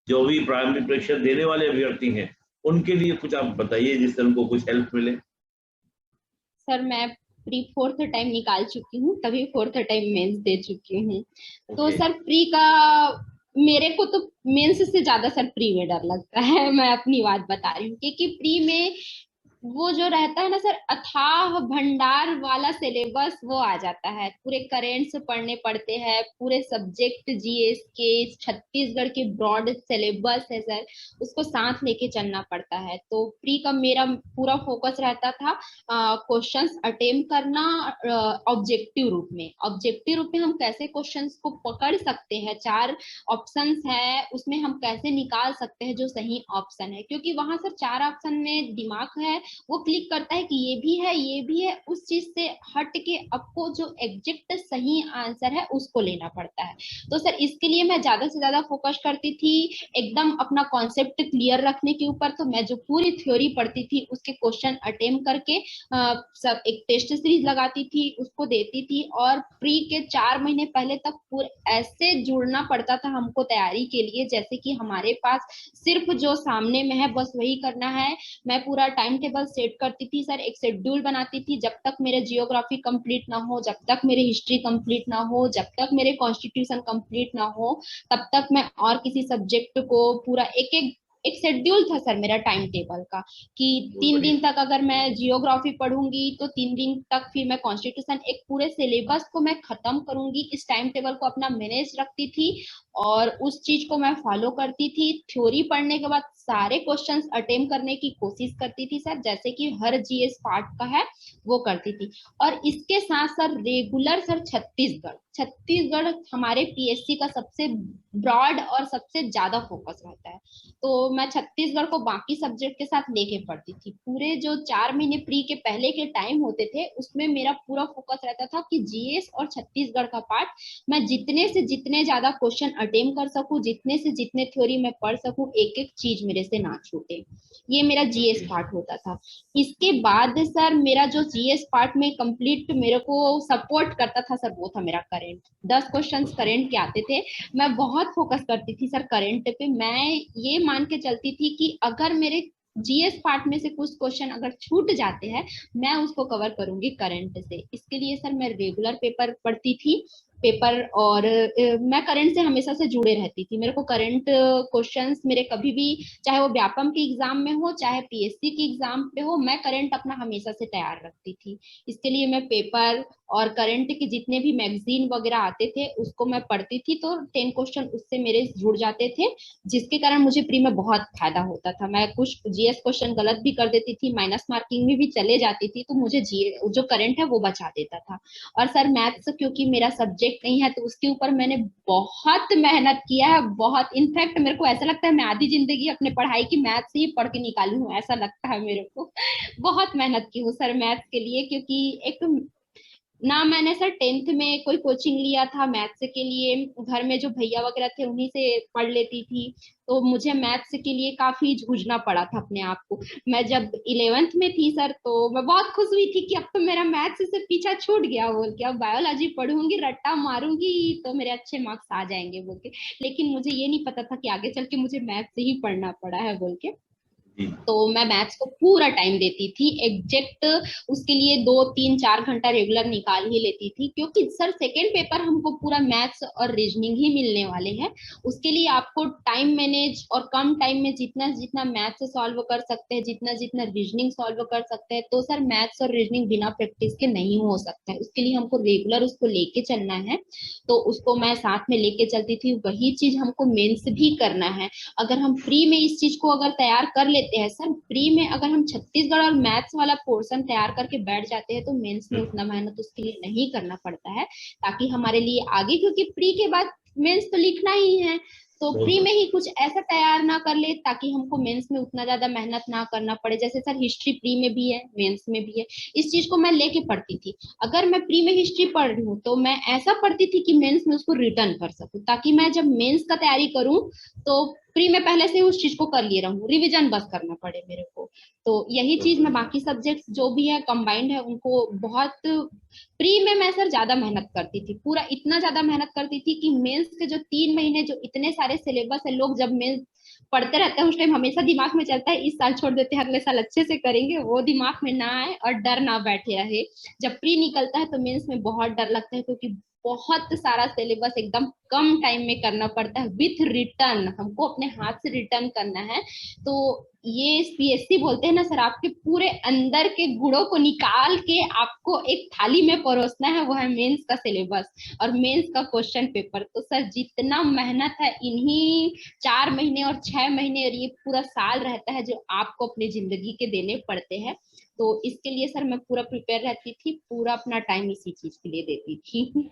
जो भी प्रारंभिक परीक्षा देने वाले अभ्यर्थी हैं उनके लिए कुछ आप बताइए जिससे उनको कुछ हेल्प मिले। सर मैं प्री 4th टाइम निकाल चुकी हूँ, तभी 4th टाइम मेंस दे चुकी हूँ। तो सर प्री का मेरे को तो मेंस से ज्यादा सर प्री में डर लगता है। मैं अपनी बात बता रही हूँ क्योंकि प्री में वो जो रहता है ना सर, अथाह भंडार वाला सिलेबस वो आ जाता है, पूरे करेंट्स पढ़ने पड़ते हैं, पूरे सब्जेक्ट जीएस के, छत्तीसगढ़ के ब्रॉड सिलेबस है सर, उसको साथ लेके चलना पड़ता है। तो प्री का मेरा पूरा फोकस रहता था क्वेश्चंस अटेम्प्ट करना ऑब्जेक्टिव रूप में। ऑब्जेक्टिव रूप में हम कैसे क्वेश्चंस को पकड़ सकते हैं, 4 ऑप्शंस है उसमें हम कैसे निकाल सकते हैं जो सही ऑप्शन है, क्योंकि वहां सर 4 ऑप्शन में दिमाग है वो क्लिक करता है कि ये भी है ये भी है, उस चीज से हट के आपको जो एग्जैक्ट सही आंसर है उसको लेना पड़ता है। तो सर इसके लिए मैं ज्यादा से ज्यादा फोकस करती थी एकदम अपना कॉन्सेप्ट क्लियर रखने के ऊपर। तो मैं जो पूरी थ्योरी पढ़ती थी उसके क्वेश्चन अटेम्प्ट करके सब एक टेस्ट सीरीज लगाती थी, उसको देती थी, और प्री के 4 महीने पहले तक पूरे ऐसे जुड़ना पड़ता था हमको तैयारी के लिए जैसे कि हमारे पास सिर्फ जो सामने में है बस वही करना है। मैं पूरा टाइम टेबल सेट करती थी सर, एक शेड्यूल बनाती थी, जब तक मेरे जियोग्राफी कंप्लीट ना हो, जब तक मेरे हिस्ट्री कंप्लीट ना हो, जब तक मेरे कॉन्स्टिट्यूशन कंप्लीट ना हो, तब तक मैं और किसी सब्जेक्ट को पूरा एक शेड्यूल था सर मेरा टाइम टेबल का, कि 3 दिन तक अगर मैं जियोग्राफी पढ़ूंगी तो 3 दिन तक फिर मैं कॉन्स्टिट्यूशन, एक पूरे सिलेबस को मैं खत्म करूंगी, इस टाइम टेबल को अपना मैनेज रखती थी और उस चीज को मैं फॉलो करती थी। थ्योरी पढ़ने के बाद सारे क्वेश्चंस अटेम्प्ट करने की कोशिश करती थी सर, जैसे कि हर जीएस पार्ट का है वो करती थी। और इसके साथ सर रेगुलर सर छत्तीसगढ़ हमारे पीएससी का सबसे ब्रॉड और सबसे ज्यादा फोकस रहता है, तो मैं छत्तीसगढ़ को बाकी सब्जेक्ट के साथ लेके पढ़ती थी। पूरे जो 4 महीने प्री के पहले के टाइम होते थे उसमें मेरा पूरा फोकस रहता था कि जीएस और छत्तीसगढ़ का पार्ट मैं जितने से जितने ज्यादा क्वेश्चन अटेम्प्ट कर सकूं, जितने से जितने थ्योरी में पढ़ सकूं, एक एक चीज मेरे से ना छूटे, ये मेरा जीएस पार्ट होता था। इसके बाद सर मेरा जो जीएस पार्ट में कंप्लीट मेरे को सपोर्ट करता था सर वो था मेरा करेंट। 10 क्वेश्चन करेंट के आते थे, मैं बहुत फोकस करती थी सर करेंट पे। मैं ये मान के चलती थी कि अगर मेरे जीएस पार्ट में से कुछ क्वेश्चन अगर छूट जाते हैं मैं उसको कवर करूंगी करंट से। इसके लिए सर मैं रेगुलर पेपर पढ़ती थी और मैं करंट से हमेशा से जुड़े रहती थी। मेरे को करंट क्वेश्चंस मेरे कभी भी, चाहे वो व्यापम के एग्जाम में हो चाहे पीएससी के एग्जाम पे हो, मैं करंट अपना हमेशा से तैयार रखती थी। इसके लिए मैं पेपर और करंट के जितने भी मैगजीन वगैरह आते थे उसको मैं पढ़ती थी, तो 10 क्वेश्चन उससे मेरे जुड़ जाते थे, जिसके कारण मुझे प्री में बहुत फायदा होता था। मैं कुछ जीएस क्वेश्चन गलत भी कर देती थी, माइनस मार्किंग में भी चले जाती थी, तो मुझे जो करंट है वो बचा देता था। और सर मैथ्स क्योंकि मेरा सब्जेक्ट नहीं है तो उसके ऊपर मैंने बहुत मेहनत किया है, बहुत। इनफैक्ट मेरे को ऐसा लगता है मैं आधी जिंदगी अपने पढ़ाई की मैथ्स से ही पढ़ के निकाली हूँ, ऐसा लगता है मेरे को। बहुत मेहनत की हूँ सर मैथ्स के लिए, क्योंकि एक ना मैंने सर 10th में कोई कोचिंग लिया था मैथ्स के लिए, घर में जो भैया वगैरह थे उन्हीं से पढ़ लेती थी, तो मुझे मैथ्स के लिए काफी जूझना पड़ा था अपने आप को। मैं जब 11th में थी सर तो मैं बहुत खुश हुई थी कि अब तो मेरा मैथ्स से पीछा छूट गया बोल के, अब बायोलॉजी पढ़ूंगी रट्टा मारूंगी तो मेरे अच्छे मार्क्स आ जाएंगे बोल के। लेकिन मुझे ये नहीं पता था कि आगे चल के मुझे मैथ्स से ही पढ़ना पड़ा है बोल के। तो मैं मैथ्स को पूरा टाइम देती थी, एग्जैक्ट उसके लिए 2-3-4 घंटा रेगुलर निकाल ही लेती थी, क्योंकि सर सेकेंड पेपर हमको पूरा मैथ्स और रीजनिंग ही मिलने वाले हैं। उसके लिए आपको टाइम मैनेज और कम टाइम में जितना जितना मैथ्स सॉल्व कर सकते हैं, जितना जितना रीजनिंग सॉल्व कर सकते हैं, तो सर मैथ्स और रीजनिंग बिना प्रैक्टिस के नहीं हो सकता है। उसके लिए हमको रेगुलर उसको लेके चलना है, तो उसको मैं साथ में लेके चलती थी। वही चीज हमको मेंस भी करना है। अगर हम प्री में इस चीज को अगर तैयार कर लेते लेते हैं सर, प्री में अगर हम छत्तीसगढ़ और मैथ्स वाला पोर्शन तैयार करके बैठ जाते हैं तो मेंस में उतना मेहनत उसके लिए नहीं करना पड़ता है, ताकि हमारे लिए आगे, क्योंकि प्री के बाद मेंस तो लिखना ही है, तो प्री में ही कुछ ऐसा तैयार ना कर ले ताकि हमको मेंस में उतना ज्यादा मेहनत ना करना पड़े। जैसे सर हिस्ट्री प्री में भी है, मेंस में भी है, इस चीज को मैं लेके पढ़ती थी। अगर मैं प्री में हिस्ट्री पढ़ रही हूँ तो मैं ऐसा पढ़ती थी कि मेंस में उसको रिटर्न कर सकूं, ताकि मैं जब मेंस का तैयारी करूं तो प्री में पहले से उस चीज को कर लिए रहूं, रिविजन बस करना पड़े मेरे को। तो यही चीज मैं बाकी सब्जेक्ट्स जो भी है कंबाइंड है उनको बहुत, प्री में मैं सर ज्यादा मेहनत करती थी, पूरा इतना ज्यादा मेहनत करती थी कि मेंस के जो 3 महीने जो इतने सारे सिलेबस है, लोग जब मेंस पढ़ते रहते हैं उस टाइम हमेशा दिमाग में चलता है इस साल छोड़ देते हैं अगले साल अच्छे से करेंगे, वो दिमाग में ना आए और डर ना बैठे रहे। जब प्री निकलता है तो मेंस में बहुत डर लगता है, क्योंकि बहुत सारा सिलेबस एकदम कम टाइम में करना पड़ता है, विथ रिटर्न, हमको अपने हाथ से रिटर्न करना है। तो ये पीएससी बोलते हैं ना सर, आपके पूरे अंदर के गुणों को निकाल के आपको एक थाली में परोसना है, वो है मेंस का सिलेबस और मेंस का क्वेश्चन पेपर। तो सर जितना मेहनत है इन्हीं 4 महीने और 6 महीने और ये पूरा साल रहता है जो आपको अपनी जिंदगी के देने पड़ते हैं। तो इसके लिए सर मैं पूरा प्रिपेयर रहती थी, पूरा अपना टाइम इसी चीज के लिए देती थी।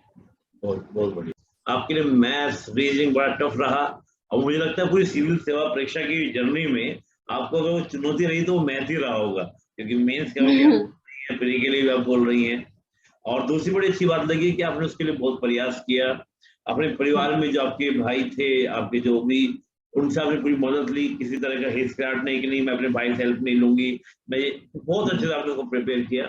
बहुत बहुत बढ़िया। आपके लिए मैथ्स रीजनिंग बड़ा टफ रहा, और मुझे लगता है पूरी सिविल सेवा परीक्षा की जर्नी में आपको अगर वो चुनौती रही तो वो मैथ ही रहा होगा, क्योंकि मेंस के लिए प्री के लिए भी आप बोल रही हैं। और दूसरी बड़ी अच्छी बात लगी कि आपने उसके लिए बहुत प्रयास किया, अपने परिवार में जो आपके भाई थे, आपके जो भी, उनसे आपने पूरी मदद ली, किसी तरह का हिचकिचाहट नहीं कि नहीं मैं अपने भाई से हेल्प नहीं लूंगी, मैं बहुत अच्छे से आपने उसको प्रिपेयर किया।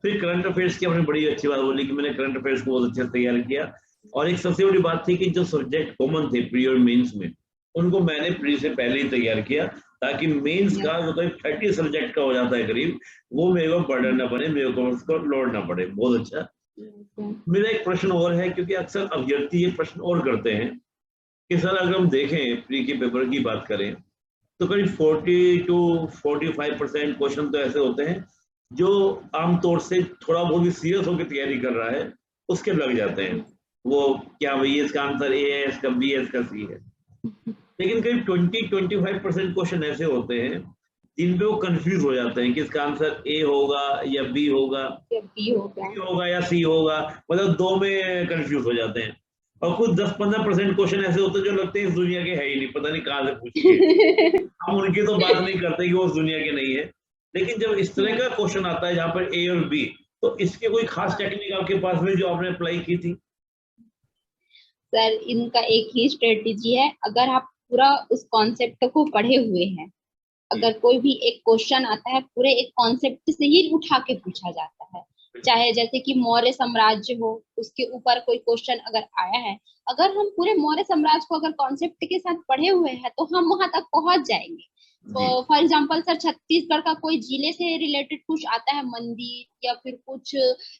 फिर करंट अफेयर्स की आपने बड़ी अच्छी बात बोली कि मैंने करंट अफेयर्स को बहुत अच्छे से तैयार किया, और एक सबसे बड़ी बात थी कि जो सब्जेक्ट कॉमन थे प्री और मेंस में, उनको मैंने प्री से पहले ही तैयार किया, ताकि मेंस का जो 30 सब्जेक्ट का हो जाता है करीब, वो मेरे को बर्डन ना बने, मेरे को उसको लोड ना पड़े। बहुत अच्छा। मेरा एक प्रश्न और है, क्योंकि अक्सर अभ्यर्थी ये प्रश्न और करते हैं कि सर अगर हम देखें प्री के पेपर की बात करें तो करीब 40 to 45% क्वेश्चन तो ऐसे होते हैं जो आमतौर से थोड़ा बहुत भी सीरियस होकर तैयारी कर रहा है उसके लग जाते हैं, वो क्या भाई इसका आंसर ए है, इसका बी है, इसका सी है। लेकिन करीब 20-25% क्वेश्चन ऐसे होते हैं जिन पे वो कंफ्यूज हो जाते हैं कि इसका आंसर ए होगा या बी होगा, बी होगा या सी होगा, मतलब दो में कंफ्यूज हो जाते हैं। और कुछ 10-15% क्वेश्चन ऐसे होते हैं जो लगते हैं इस दुनिया के है ही नहीं, पता नहीं कहाँ से पूछ के। हम उनकी तो बात नहीं करते कि वो उस दुनिया के नहीं है, लेकिन जब इस तरह का क्वेश्चन आता है जहाँ पर ए और बी, तो इसके कोई खास टेक्निक आपके पास में जो आपने अप्लाई की थी? सर इनका एक ही स्ट्रेटेजी है, अगर आप पूरा उस कॉन्सेप्ट को पढ़े हुए हैं, अगर कोई भी एक क्वेश्चन आता है पूरे एक कॉन्सेप्ट से ही उठा के पूछा जाता है, चाहे जैसे कि मौर्य साम्राज्य हो, उसके ऊपर कोई क्वेश्चन अगर आया है, अगर हम पूरे मौर्य साम्राज्य को अगर कॉन्सेप्ट के साथ पढ़े हुए हैं तो हम वहां तक पहुंच जाएंगे। तो फॉर एग्जांपल सर छत्तीसगढ़ का कोई जिले से रिलेटेड कुछ आता है, मंदिर या फिर कुछ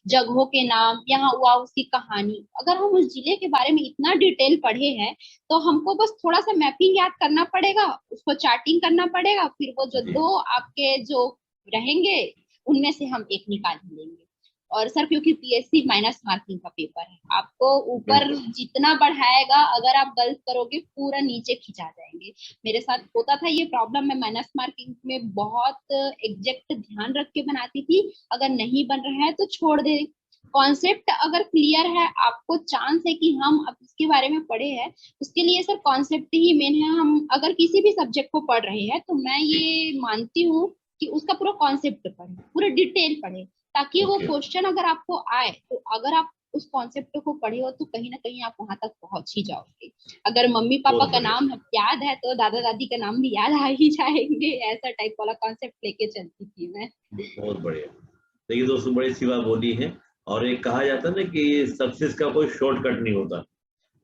जगहों के नाम, यहाँ हुआ उसकी कहानी, अगर हम उस जिले के बारे में इतना डिटेल पढ़े हैं तो हमको बस थोड़ा सा मैपिंग याद करना पड़ेगा, उसको चार्टिंग करना पड़ेगा, फिर वो जो दो आपके जो रहेंगे उनमें से हम एक निकाल लेंगे। और सर क्योंकि पीएससी माइनस मार्किंग का पेपर है, आपको ऊपर जितना बढ़ाएगा अगर आप गलत करोगे पूरा नीचे खिंचा जाएंगे। मेरे साथ होता था ये प्रॉब्लम, मैं माइनस मार्किंग में बहुत एग्जैक्ट ध्यान रख के बनाती थी, अगर नहीं बन रहा है तो छोड़ दे। कॉन्सेप्ट अगर क्लियर है, आपको चांस है कि हम अब इसके बारे में पढ़े हैं, उसके लिए सर कॉन्सेप्ट ही मेन है। हम अगर किसी भी सब्जेक्ट को पढ़ रहे हैं तो मैं ये मानती हूँ कि उसका पूरा कॉन्सेप्ट पढ़े, पूरा डिटेल पढ़े, ताकि वो क्वेश्चन अगर आपको आए तो अगर आप उस कॉन्सेप्ट को पढ़े हो तो कहीं ना कहीं आप वहां तक पहुंच ही जाओगे। अगर मम्मी पापा का नाम याद है तो दादा दादी का नाम भी याद आ ही जाएंगे, ऐसा टाइप वाला कॉन्सेप्ट लेके चलती थी मैं। बहुत बढ़िया। देखिए दोस्तों, बड़ी सी बात बोली है, और एक कहा जाता है ना कि सक्सेस का कोई शॉर्टकट नहीं होता,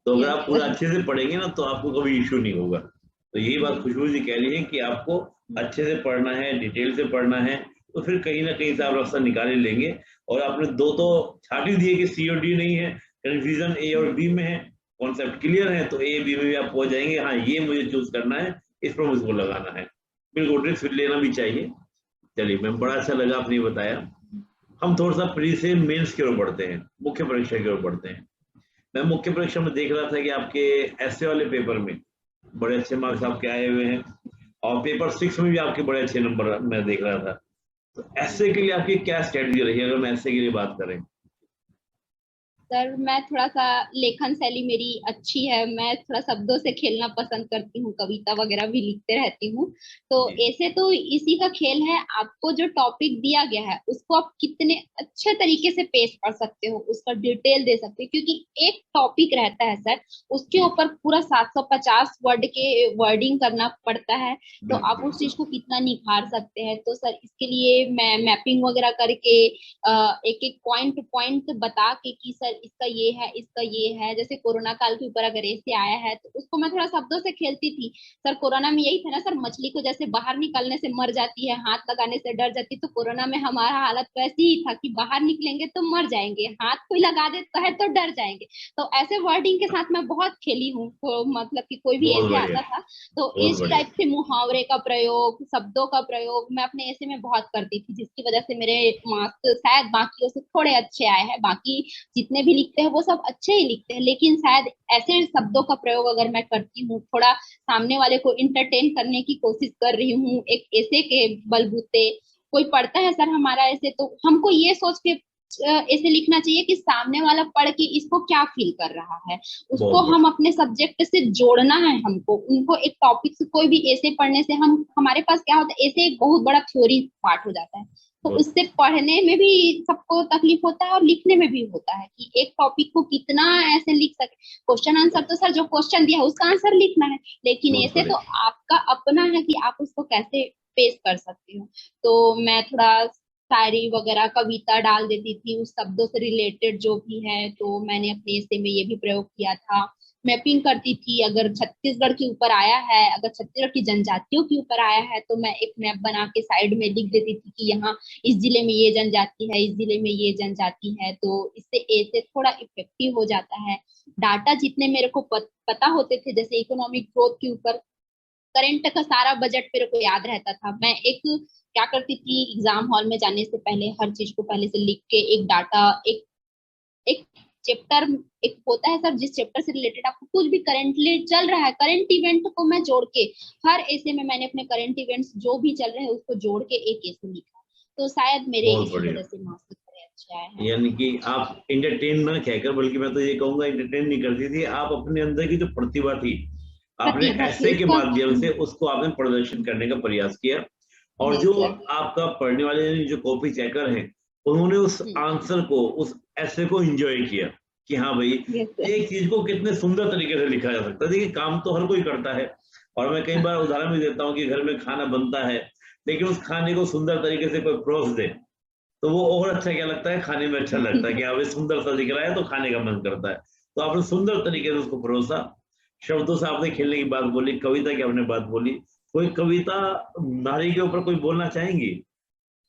तो अगर आप पूरा अच्छे से पढ़ेंगे ना तो आपको कभी इश्यू नहीं होगा। तो यही बात खुशबू जी कह रही है कि आपको अच्छे से पढ़ना है, डिटेल से पढ़ना है, तो फिर कहीं ना कहीं से आप रास्ता निकाल ही लेंगे। और आपने दो तो छाट ही दिए कि सी और डी नहीं है, कंफ्यूजन ए और बी में है, कॉन्सेप्ट क्लियर है तो ए बी में भी आप पहुंच जाएंगे, हाँ ये मुझे चूज करना है, इस पर मुझको लगाना है, बिल्कुल ट्रिक्स फिर लेना भी चाहिए। चलिए मैम, बड़ा अच्छा लगा आपने बताया। हम थोड़ा सा प्री से मेंस की ओर बढ़ते हैं, मुख्य परीक्षा की ओर बढ़ते हैं। मैं मुख्य परीक्षा में देख रहा था कि आपके ऐसे वाले पेपर में बड़े अच्छे मार्क्स आपके आए हुए हैं, और पेपर 6 में भी आपके बड़े अच्छे नंबर मैं देख रहा था। तो ऐसे के लिए आपकी क्या स्ट्रेटजी रही अगर मैं ऐसे के लिए बात करें? सर मैं थोड़ा सा लेखन शैली मेरी अच्छी है, मैं थोड़ा शब्दों से खेलना पसंद करती हूँ, कविता वगैरह भी लिखते रहती हूँ। तो जी ऐसे तो इसी का खेल है, आपको जो टॉपिक दिया गया है उसको आप कितने अच्छे तरीके से पेश कर सकते हो, उसका डिटेल दे सकते हो, क्योंकि एक टॉपिक रहता है सर, उसके जी ऊपर पूरा 750 वर्ड के वर्डिंग करना पड़ता है। तो बिल्कुल आप उस बिल्कुल। चीज को कितना निखार सकते हैं। तो सर इसके लिए मैं मैपिंग वगैरह करके एक एक पॉइंट पॉइंट बता के कि सर इसका ये है, इसका ये है। जैसे कोरोना काल के ऊपर अगर ऐसे आया है तो उसको मैं थोड़ा शब्दों से खेलती थी। सर कोरोना में यही था ना सर, मछली को जैसे बाहर निकलने से मर जाती है, हाथ लगाने से डर जाती, तो कोरोना में हमारा हालत वैसी ही था कि बाहर निकलेंगे तो मर जाएंगे, हाथ कोई लगा देता है तो डर जाएंगे। तो ऐसे वर्डिंग के साथ मैं बहुत खेली हूँ। मतलब कि कोई भी बहुत ऐसे बढ़िया, आता था तो बहुत इस बढ़िया। टाइप से मुहावरे का प्रयोग, शब्दों का प्रयोग मैं अपने ऐसे में बहुत करती थी, जिसकी वजह से मेरे मार्क्स शायद बाकियों से थोड़े अच्छे आए हैं। बाकी जितने भी लिखते हैं वो सब अच्छे ही लिखते हैं, लेकिन शायद ऐसे शब्दों का प्रयोग अगर मैं करती हूँ, थोड़ा सामने वाले को इंटरटेन करने की कोशिश कर रही हूँ एक ऐसे के बलबूते, कोई पढ़ता है सर हमारा ऐसे, तो हमको ये सोच के ऐसे लिखना चाहिए कि सामने वाला पढ़ के इसको क्या फील कर रहा है, उसको बहुत हम बढ़िया। अपने सब्जेक्ट से जोड़ना है। हमको उनको एक टॉपिक से कोई भी ऐसे पढ़ने से हम हमारे पास क्या होता है, ऐसे एक बहुत बड़ा थ्योरी पार्ट हो जाता है, तो बहुत उससे पढ़ने में भी सबको तकलीफ होता है और लिखने में भी होता है कि एक टॉपिक को कितना ऐसे लिख सके। क्वेश्चन आंसर तो सर जो क्वेश्चन दिया है उसका आंसर लिखना है, लेकिन बहुत ऐसे तो बढ़िया। आपका अपना है कि आप उसको कैसे पेश कर सकते हो। तो मैं थोड़ा शायरी वगैरह कविता डाल देती थी उस शब्दों से रिलेटेड जो भी है, तो मैंने अपने ऐसे में ये भी प्रयोग किया था। मैपिंग करती थी, अगर छत्तीसगढ़ के ऊपर आया है, अगर छत्तीसगढ़ की जनजातियों के ऊपर आया है तो मैं एक मैप बना के साइड में लिख देती थी कि यहाँ इस जिले में ये जनजाति है, इस जिले में ये जनजाति है। तो इससे ऐसे थोड़ा इफेक्टिव हो जाता है। डाटा जितने मेरे को पता होते थे, जैसे इकोनॉमिक ग्रोथ के ऊपर करंट का सारा बजट मेरे को याद रहता था। मैं एक क्या करती थी, एग्जाम हॉल में जाने से पहले हर चीज को पहले से लिख के एक डाटा, एक एक चैप्टर एक होता है सर, जिस चैप्टर से रिलेटेड आपको कुछ भी करेंटली चल रहा है, करंट इवेंट को मैं जोड़ के हर ऐसे में मैंने अपने करंट इवेंट्स जो भी चल रहे हैं उसको जोड़ के एक ऐसे लिखा। तो शायद मेरे बहुत इसी बढ़िया। वजह से मार्क्स थोड़े अच्छे आए हैं। यानी कि आप इंटरटेन ना कहकर, बल्कि मैं तो ये कहूंगा इंटरटेन नहीं करती थी आप, अपने अंदर की जो प्रतिभा थी आपने प्रतिभा थी ऐसे के उसका। माध्यम से उसको आपने प्रदर्शन करने का प्रयास किया। और जी जो सर। आपका पढ़ने वाले जो कॉपी चेकर हैं उन्होंने उस हम्म। आंसर को, उस ऐसे को एंजॉय किया कि हाँ भाई यस सर। एक चीज को कितने सुंदर तरीके से लिखा जा सकता है। देखिए काम तो हर कोई करता है, और मैं कई हाँ। बार उदाहरण भी देता हूँ कि घर में खाना बनता है, लेकिन उस खाने को सुंदर तरीके से कोई परोस दे तो वो और अच्छा क्या लगता है, खाने में अच्छा लगता है कि हाँ भाई सुंदर सा दिख रहा है तो खाने का मन करता है। तो आपने सुंदर तरीके से उसको परोसा, शब्दों से आपने खेलने की बात बोली, कविता की आपने बात बोली। कोई कविता नारी के ऊपर कोई बोलना चाहेंगी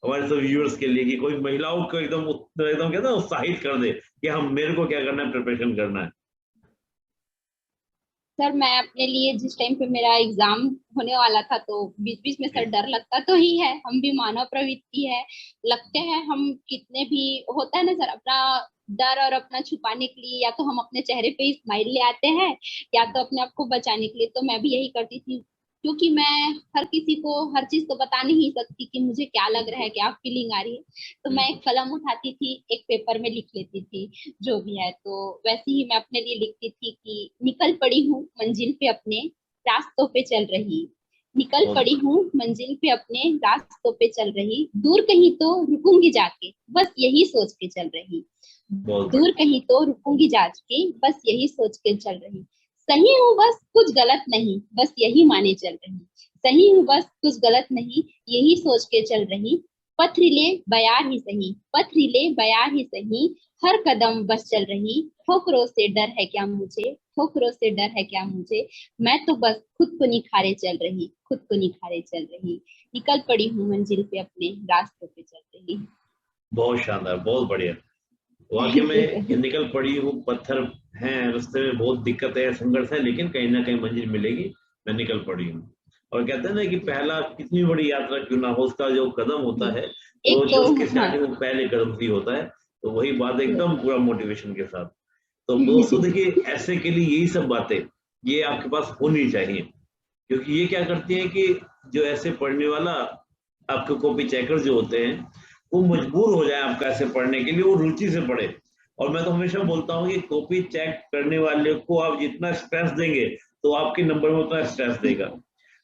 हमारे सब व्यूअर्स के लिए, कि कोई महिलाओं को एकदम एकदम कहते हैं उत्साहित कर दे कि हम मेरे को क्या करना है, प्रिपरेशन करना है? सर मैं अपने लिए जिस टाइम पे मेरा एग्जाम होने वाला था तो बीच बीच में सर जी डर लगता तो ही है, हम भी मानव प्रवृत्ति है, लगते हैं हम कितने भी होता है ना सर, अपना डर और अपना छुपाने के लिए या तो हम अपने चेहरे पे स्माइल ले आते हैं या तो अपने आप को बचाने के लिए। तो मैं भी यही करती थी, क्योंकि मैं हर किसी को हर चीज तो बता नहीं सकती कि मुझे क्या लग रहा है, बिल्कुल क्या फीलिंग आ रही है। तो मैं एक बिल्कुल। कलम उठाती थी, एक पेपर में लिख लेती थी जो भी है। तो वैसे ही मैं अपने लिए लिखती थी कि निकल पड़ी हूँ मंजिल पे अपने रास्तों पे चल रही, निकल बहुत पड़ी बढ़िया। हूँ मंजिल पे अपने रास्तों पे चल रही, दूर कहीं तो रुकूंगी जाके बस यही सोच के चल रही, बहुत दूर बढ़िया। कहीं तो रुकूंगी जाके बस यही सोच के चल रही, सही हूँ बस कुछ गलत नहीं बस यही माने चल रही, सही हूँ बस कुछ गलत नहीं यही सोच के चल रही, पथरीले बयार ही सही, पथरीले बयार ही सही, हर कदम बस चल रही, ठोकरों से डर है क्या मुझे, ठोकरों से डर है क्या मुझे, मैं तो बस खुद को निखारे चल रही, खुद को निखारे चल रही, निकल पड़ी हूँ मंजिल पे अपने रास्तों पे चल रही। बहुत शानदार, बहुत बढ़िया। वाकई थैंक में यू ये सर। निकल पड़ी हूँ, पत्थर हैं रास्ते में, बहुत दिक्कत है, संघर्ष है, लेकिन कहीं ना कहीं मंजिल मिलेगी। मैं निकल पड़ी हूँ। और कहते हैं ना कि जी पहला कितनी बड़ी यात्रा क्यों ना हो, उसका जो कदम होता जी। है एक वो तो जो उसकी हाँ। स्टार्टिंग में पहले कदम से ही होता है। तो वही बात एकदम पूरा मोटिवेशन के साथ। तो दोस्तों देखिए, ऐसे के लिए यही सब बातें ये आपके पास होनी चाहिए, क्योंकि ये क्या करती है कि जो ऐसे पढ़ने वाला, आपके कॉपी चेकर जो होते हैं, वो मजबूर हो जाए आपका ऐसे पढ़ने के लिए, वो रुचि से पढ़े। और मैं तो हमेशा बोलता हूँ कि कॉपी चेक करने वाले को आप जितना स्ट्रेस देंगे तो आपके नंबर में उतना स्ट्रेस देगा,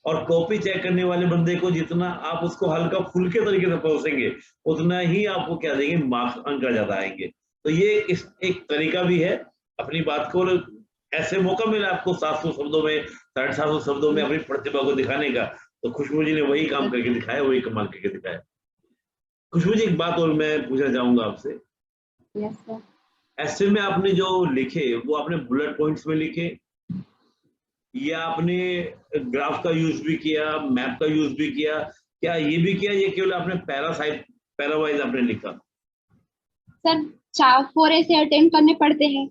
और कॉपी चेक करने वाले बंदे को जितना आप उसको हल्का फुल्के तरीके से परोसेंगे उतना ही आपको क्या देंगे, मार्क्स, अंक ज्यादा आएंगे। तो ये एक तरीका भी है अपनी बात को, ऐसे मौका मिला आपको 700 शब्दों में, 750 शब्दों में अपनी प्रतिभा को दिखाने का, तो खुशबू जी ने वही काम करके दिखाया, वही कमाल करके दिखाया। खुशबू जी, एक बात और मैं पूछना चाहूंगा आपसे। Yes sir. ऐसे में आपने जो लिखे वो आपने बुलेट पॉइंट्स में लिखे, या आपने ग्राफ का यूज भी किया, मैप का यूज भी किया, क्या ये भी किया, ये केवल आपने पैरावाइज आपने लिखा? सर 4 ऐसे अटेंड करने पड़ते हैं,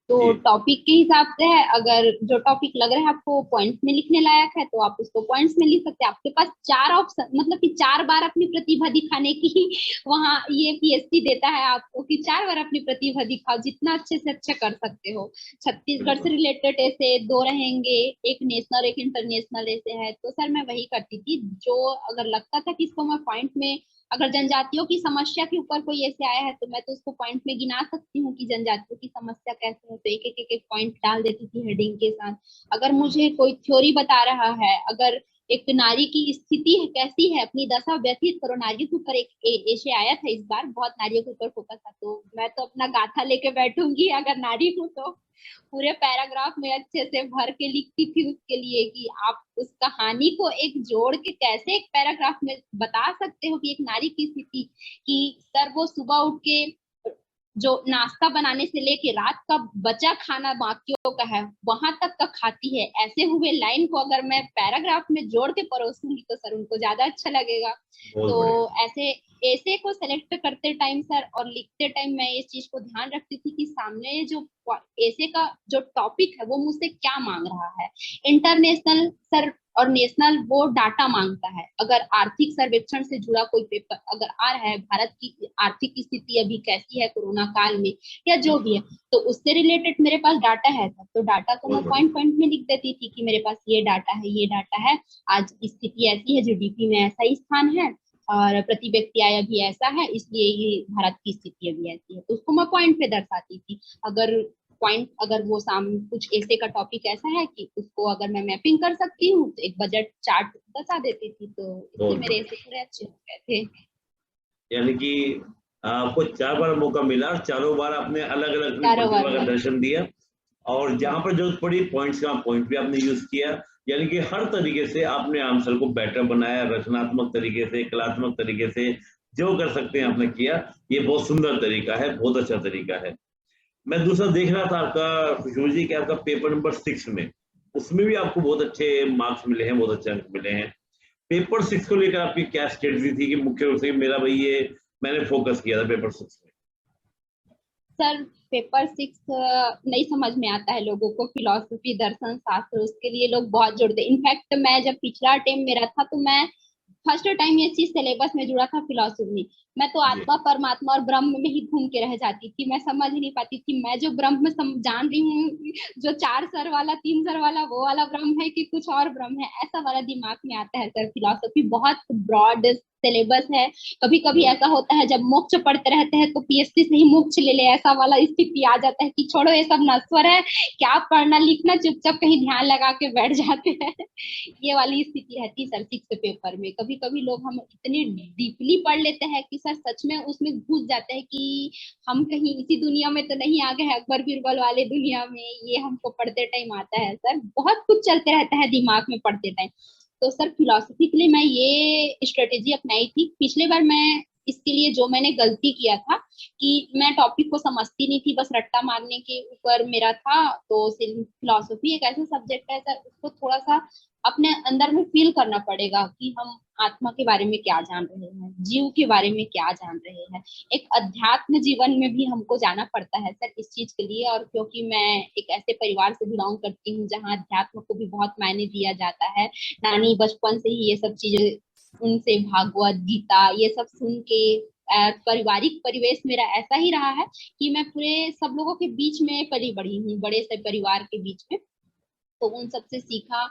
तो जी टॉपिक के हिसाब से है। अगर जो टॉपिक लग रहा है आपको पॉइंट्स में लिखने लायक है तो आप उसको पॉइंट्स में लिख सकते हैं। आपके पास 4 ऑप्शन, मतलब कि 4 बार अपनी प्रतिभा दिखाने की वहाँ ये पीएससी देता है आपको कि 4 बार अपनी प्रतिभा दिखाओ, जितना अच्छे से अच्छा कर सकते हो। छत्तीसगढ़ से बिल्कुल। रिलेटेड ऐसे 2 रहेंगे, एक नेशनल एक इंटरनेशनल ऐसे है। तो सर मैं वही करती थी, जो अगर लगता था कि इसको मैं पॉइंट में, अगर जनजातियों की समस्या के ऊपर कोई ऐसे आया है तो मैं तो उसको पॉइंट में गिना सकती हूँ कि जनजातियों की समस्या कैसे है, तो एक पॉइंट डाल देती थी हेडिंग के साथ। अगर मुझे कोई थ्योरी बता रहा है, अगर एक नारी की स्थिति है कैसी है, अपनी दशा व्यतीत करो, नारियों के ऊपर एक ऐसे आया था इस बार, बहुत नारियों के ऊपर फोकस था, तो मैं तो अपना गाथा लेके बैठूंगी अगर नारी हूँ तो पूरे पैराग्राफ में अच्छे से भर के लिखती थी उसके लिए कि आप उस कहानी को एक जोड़ के कैसे एक पैराग्राफ में बता सकते हो कि एक नारी की स्थिति, कि सर वो सुबह उठ के जो नाश्ता बनाने से लेके रात का बचा खाना बाकियों का है वहां तक का खाती है, ऐसे हुए लाइन को अगर मैं पैराग्राफ में जोड़ के परोसूंगी तो सर उनको ज्यादा अच्छा लगेगा। बहुत तो बढ़िया। ऐसे ऐसे को सेलेक्ट करते टाइम सर और लिखते टाइम मैं इस चीज को ध्यान रखती थी कि सामने जो ऐसे का जो टॉपिक है वो मुझसे क्या मांग रहा है। इंटरनेशनल सर और नेशनल वो डाटा मांगता है। अगर आर्थिक सर्वेक्षण से जुड़ा कोई पेपर अगर आ रहा है, भारत की आर्थिक स्थिति अभी कैसी है कोरोना काल में या जो भी है, तो उससे रिलेटेड मेरे पास डाटा है सर, तो डाटा को बहुत मैं बढ़िया। पॉइंट पॉइंट में लिख देती थी कि मेरे पास ये डाटा है, ये डाटा है, आज स्थिति ऐसी है, जीडीपी में ऐसा ही स्थान है और प्रति व्यक्ति आय अभी ऐसा है, इसलिए ये भारत की स्थिति अभी ऐसी है, तो उसको मैं पॉइंट पे दर्शाती थी। अगर पॉइंट, अगर वो सामने कुछ ऐसे का टॉपिक ऐसा है कि उसको अगर मैं मैपिंग कर सकती हूँ तो एक बजट चार्ट दर्शा देती थी, तो इससे बहुत मेरे बढ़िया। ऐसे पूरे अच्छे हो गए थे। यानी कि आपको 4 बार मौका मिला और चारों बार आपने अलग अलग अपनी चारों बार प्रतिभा का में। दर्शन दिया, और यस। जहां पर जरूरत पड़ी पॉइंट्स का पॉइंट भी आपने यूज किया। यानी कि हर तरीके से आपने आंसर को बेटर बनाया, रचनात्मक तरीके से, कलात्मक तरीके से, जो कर सकते हैं आपने किया। ये बहुत सुंदर तरीका है, बहुत अच्छा तरीका है। मैं दूसरा देख रहा था आपका खुशबू जी कि आपका पेपर नंबर 6 में, उसमें भी आपको बहुत अच्छे मार्क्स मिले हैं, बहुत अच्छे अंक मिले हैं। पेपर 6 को लेकर आपकी क्या स्ट्रेटजी थी कि मुख्य रूप से मेरा भाई ये मैंने फोकस किया था पेपर 6 में? सर पेपर 6 नहीं समझ में आता है लोगों को, फिलोसफी दर्शन शास्त्र उसके लिए लोग बहुत जोड़ते हैं। इनफैक्ट मैं जब पिछला अटेम्प्ट मेरा था तो मैं फर्स्ट टाइम ये चीज सिलेबस में जुड़ा था फिलोसफी, मैं तो जी आत्मा परमात्मा और ब्रह्म में ही घूम के रह जाती थी। मैं समझ ही नहीं पाती थी मैं जो ब्रह्म जान रही हूँ, जो 4 सर वाला 3 सर वाला वो वाला ब्रह्म है कि कुछ और ब्रह्म है, ऐसा वाला दिमाग में आता है। सर फिलोसफी बहुत ब्रॉड सिलेबस है। कभी कभी बहुत। ऐसा होता है जब मोक्ष पढ़ते रहते हैं तो पीएससी से ही मोक्ष ले ले, ऐसा वाला स्थिति आ जाता है कि छोड़ो ये सब नश्वर है, क्या पढ़ना लिखना, चुपचाप कहीं ध्यान लगा के बैठ जाते हैं। ये वाली स्थिति रहती है सर 6 पेपर में। कभी कभी लोग हम इतने डीपली पढ़ लेते हैं कि सर सच में उसमें घुस जाते हैं कि हम कहीं इसी दुनिया में तो नहीं आ गए अकबर बीरबल वाले दुनिया में। ये हमको पढ़ते टाइम आता है सर, बहुत कुछ चलते रहता है दिमाग में पढ़ते टाइम। तो सर फिलोसफी के लिए मैं ये स्ट्रेटेजी अपनाई थी। पिछले बार मैं इसके लिए जो मैंने गलती किया था कि मैं टॉपिक को समझती नहीं थी, बस रट्टा मारने के ऊपर मेरा था। तो फिलोसफी एक ऐसा सब्जेक्ट है सर, उसको थोड़ा सा अपने अंदर में फील करना पड़ेगा कि हम आत्मा के बारे में क्या जान रहे हैं, जीव के बारे में क्या जान रहे हैं। एक अध्यात्म जीवन में भी हमको जाना पड़ता है सर इस चीज के लिए। और क्योंकि मैं एक ऐसे परिवार से बिलोंग करती हूँ जहाँ अध्यात्म को भी बहुत मायने दिया जाता है, नानी बचपन से ही ये सब चीजें उनसे भागवत गीता ये सब सुन के पारिवारिक परिवेश मेरा ऐसा ही रहा है कि मैं पूरे सब लोगों के बीच में पली बड़ी हूँ, बड़े से परिवार के बीच में। तो उन सबसे सीखा,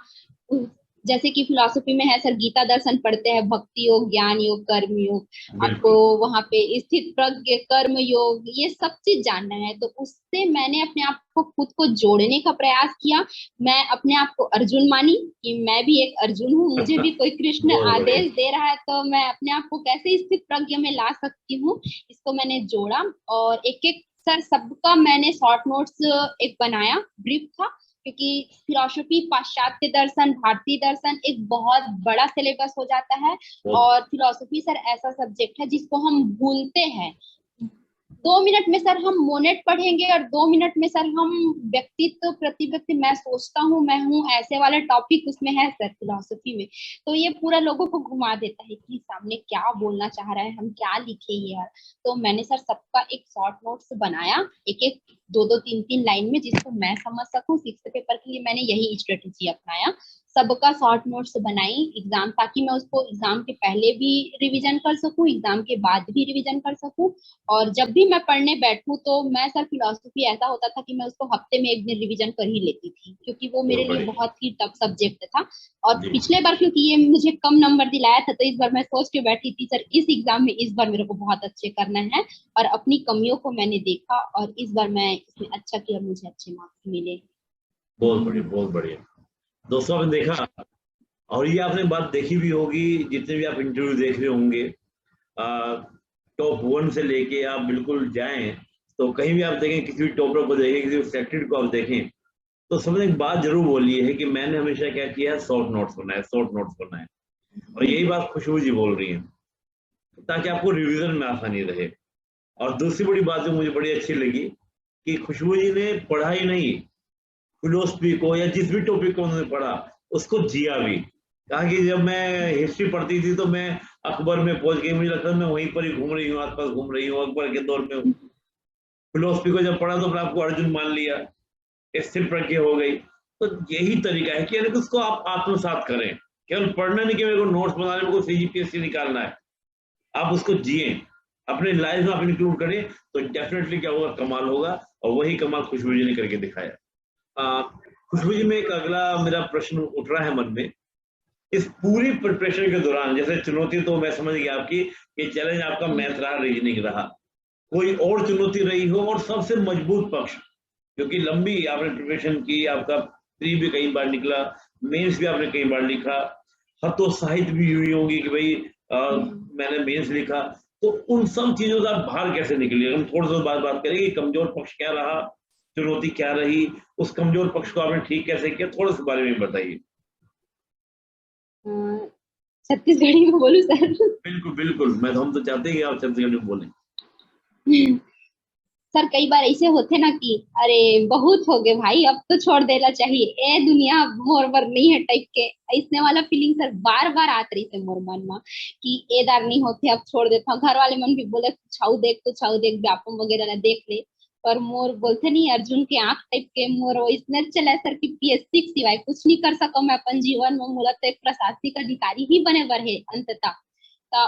जैसे कि फिलोसफी में है सर, गीता दर्शन पढ़ते हैं, भक्ति योग, ज्ञान योग, कर्म योग, आपको बिल्कुल। वहां पे स्थित प्रज्ञ, कर्म योग, ये सब चीज जानना है। तो उससे मैंने अपने आप को खुद को जोड़ने का प्रयास किया। मैं अपने आप को अर्जुन मानी कि मैं भी एक अर्जुन हूँ, मुझे भी कोई कृष्ण बहुत बढ़िया। आदेश दे रहा है तो मैं अपने आप को कैसे स्थित प्रज्ञ में ला सकती हूँ, इसको मैंने जोड़ा। और एक एक सर सबका मैंने शॉर्ट नोट्स एक बनाया, ब्रीफ था, क्योंकि फिलोसफी, पाश्चात्य दर्शन, भारतीय दर्शन एक बहुत बड़ा सिलेबस हो जाता है। बहुत और फिलोसफी सर ऐसा सब्जेक्ट है जिसको हम भूलते हैं। 2 मिनट में सर हम मोनेट पढ़ेंगे और 2 मिनट में सर हम व्यक्तित्व, प्रति व्यक्ति, मैं सोचता हूँ, मैं हूँ, ऐसे वाले टॉपिक उसमें है सर फिलोसफी में। तो ये पूरा लोगों को घुमा देता है कि सामने क्या बोलना चाह रहा है, हम क्या लिखे यार। तो मैंने सर सबका एक शॉर्ट नोट्स बनाया, एक एक 2-2 3-3 लाइन में, जिसको मैं समझ सकूं। 6th पेपर के लिए मैंने यही स्ट्रेटेजी अपनाया, सबका शॉर्ट नोट्स बनाई एग्जाम, ताकि मैं उसको एग्जाम के पहले भी रिवीजन कर सकूं, एग्जाम के बाद भी रिवीजन कर सकूं। और जब भी मैं पढ़ने बैठूं तो मैं सर, फिलोसफी ऐसा होता था कि मैं उसको हफ्ते में एक दिन रिवीजन कर ही लेती थी, क्योंकि वो मेरे लिए बढ़िया। बहुत ही टफ सब्जेक्ट था। और जी। पिछले बार क्योंकि ये मुझे कम नंबर दिलाया था, तो इस बार मैं सोच के बैठी थी सर इस एग्जाम में इस बार मेरे को बहुत अच्छे करना है। और अपनी कमियों को मैंने देखा और इस बार मैं इसमें अच्छा किया, मुझे अच्छे मार्क्स मिले। बहुत बढ़िया, बहुत बढ़िया। दोस्तों आपने देखा, और ये आपने बात देखी भी होगी, जितने भी आप इंटरव्यू देख रहे होंगे, टॉप 1 से लेके आप बिल्कुल जाएं, तो कहीं भी आप देखें, किसी भी टॉपर को देखें, किसी भी सेलेक्टेड को आप देखें, तो सबने एक बात जरूर बोली है कि मैंने हमेशा क्या किया है, शॉर्ट नोट्स बनाए, शॉर्ट नोट्स बनाए। और यही बात खुशबू जी बोल रही है, ताकि आपको रिवीजन में आसानी रहे। और दूसरी बड़ी बात जो मुझे बड़ी अच्छी लगी कि खुशबू जी ने पढ़ा ही नहीं, फिलोसफी को या जिस भी टॉपिक को उन्होंने पढ़ा उसको जिया भी। कहा कि जब मैं हिस्ट्री पढ़ती थी तो मैं अकबर में पहुंच गई, मुझे लगता है मैं वहीं पर ही घूम रही हूँ, आसपास घूम रही हूँ, अकबर के दौर में। फिलोसफी को जब पढ़ा तो अपने आपको अर्जुन मान लिया, स्थिर प्रज्ञ हो गई। तो यही तरीका है कि यानी उसको आप आत्मसात करें, केवल पढ़ना नहीं कि मेरे को नोट्स बनाने में, को सीजीपीएससी निकालना है। आप उसको जिए, अपने लाइफ में आप इंक्लूड करें, तो डेफिनेटली क्या होगा, कमाल होगा। और वही कमाल खुशबू जी ने करके दिखाया। खुशबू जी में एक अगला मेरा प्रश्न उठ रहा है मन में, इस पूरी प्रिपरेशन के दौरान, जैसे चुनौती तो मैं समझ गया आपकी कि चैलेंज आपका मैथ रहा, रीजनिंग रहा, कोई और चुनौती रही हो और सबसे मजबूत पक्ष, क्योंकि लंबी आपने प्रिपरेशन की, आपका प्री भी कई बार निकला, मेंस भी आपने कई बार लिखा, हतोत्साहित भी हुई होगी कि भाई मैंने मेंस लिखा। तो उन सब चीजों से आप बाहर कैसे निकले? हम थोड़ा सा बात करेंगे, कमजोर पक्ष क्या रहा, चुनौती क्या रही, उस कमजोर पक्ष को आपने ठीक कैसे किया, थोड़ा सा बारे में बताइए। छत्तीसगढ़ी में बोलूं सर? बिल्कुल बिल्कुल, मैं हम तो चाहते हैं कि आप छत्तीसगढ़ी में बोलें। सर कई बार ऐसे होते ना कि अरे बहुत हो गए भाई, अब तो छोड़ देना चाहिए, ए दुनिया मोर बर नहीं है टाइप के, ऐसने वाला फीलिंग सर बार बार आत रही थे मोर मन में कि ए दार नहीं होते, अब छोड़ देता हूँ। घर वाले मन भी बोले छाऊ देख, तो छाऊ देख, व्यापम वगैरह ना देख ले। पर मोर बोलते नहीं, अर्जुन के आंख टाइप के मोर इसने चला सर कि पीएससी के सिवाय कुछ नहीं कर सको मैं अपन जीवन में, मोला तो एक प्रशासनिक अधिकारी ही बने बर है अंततः।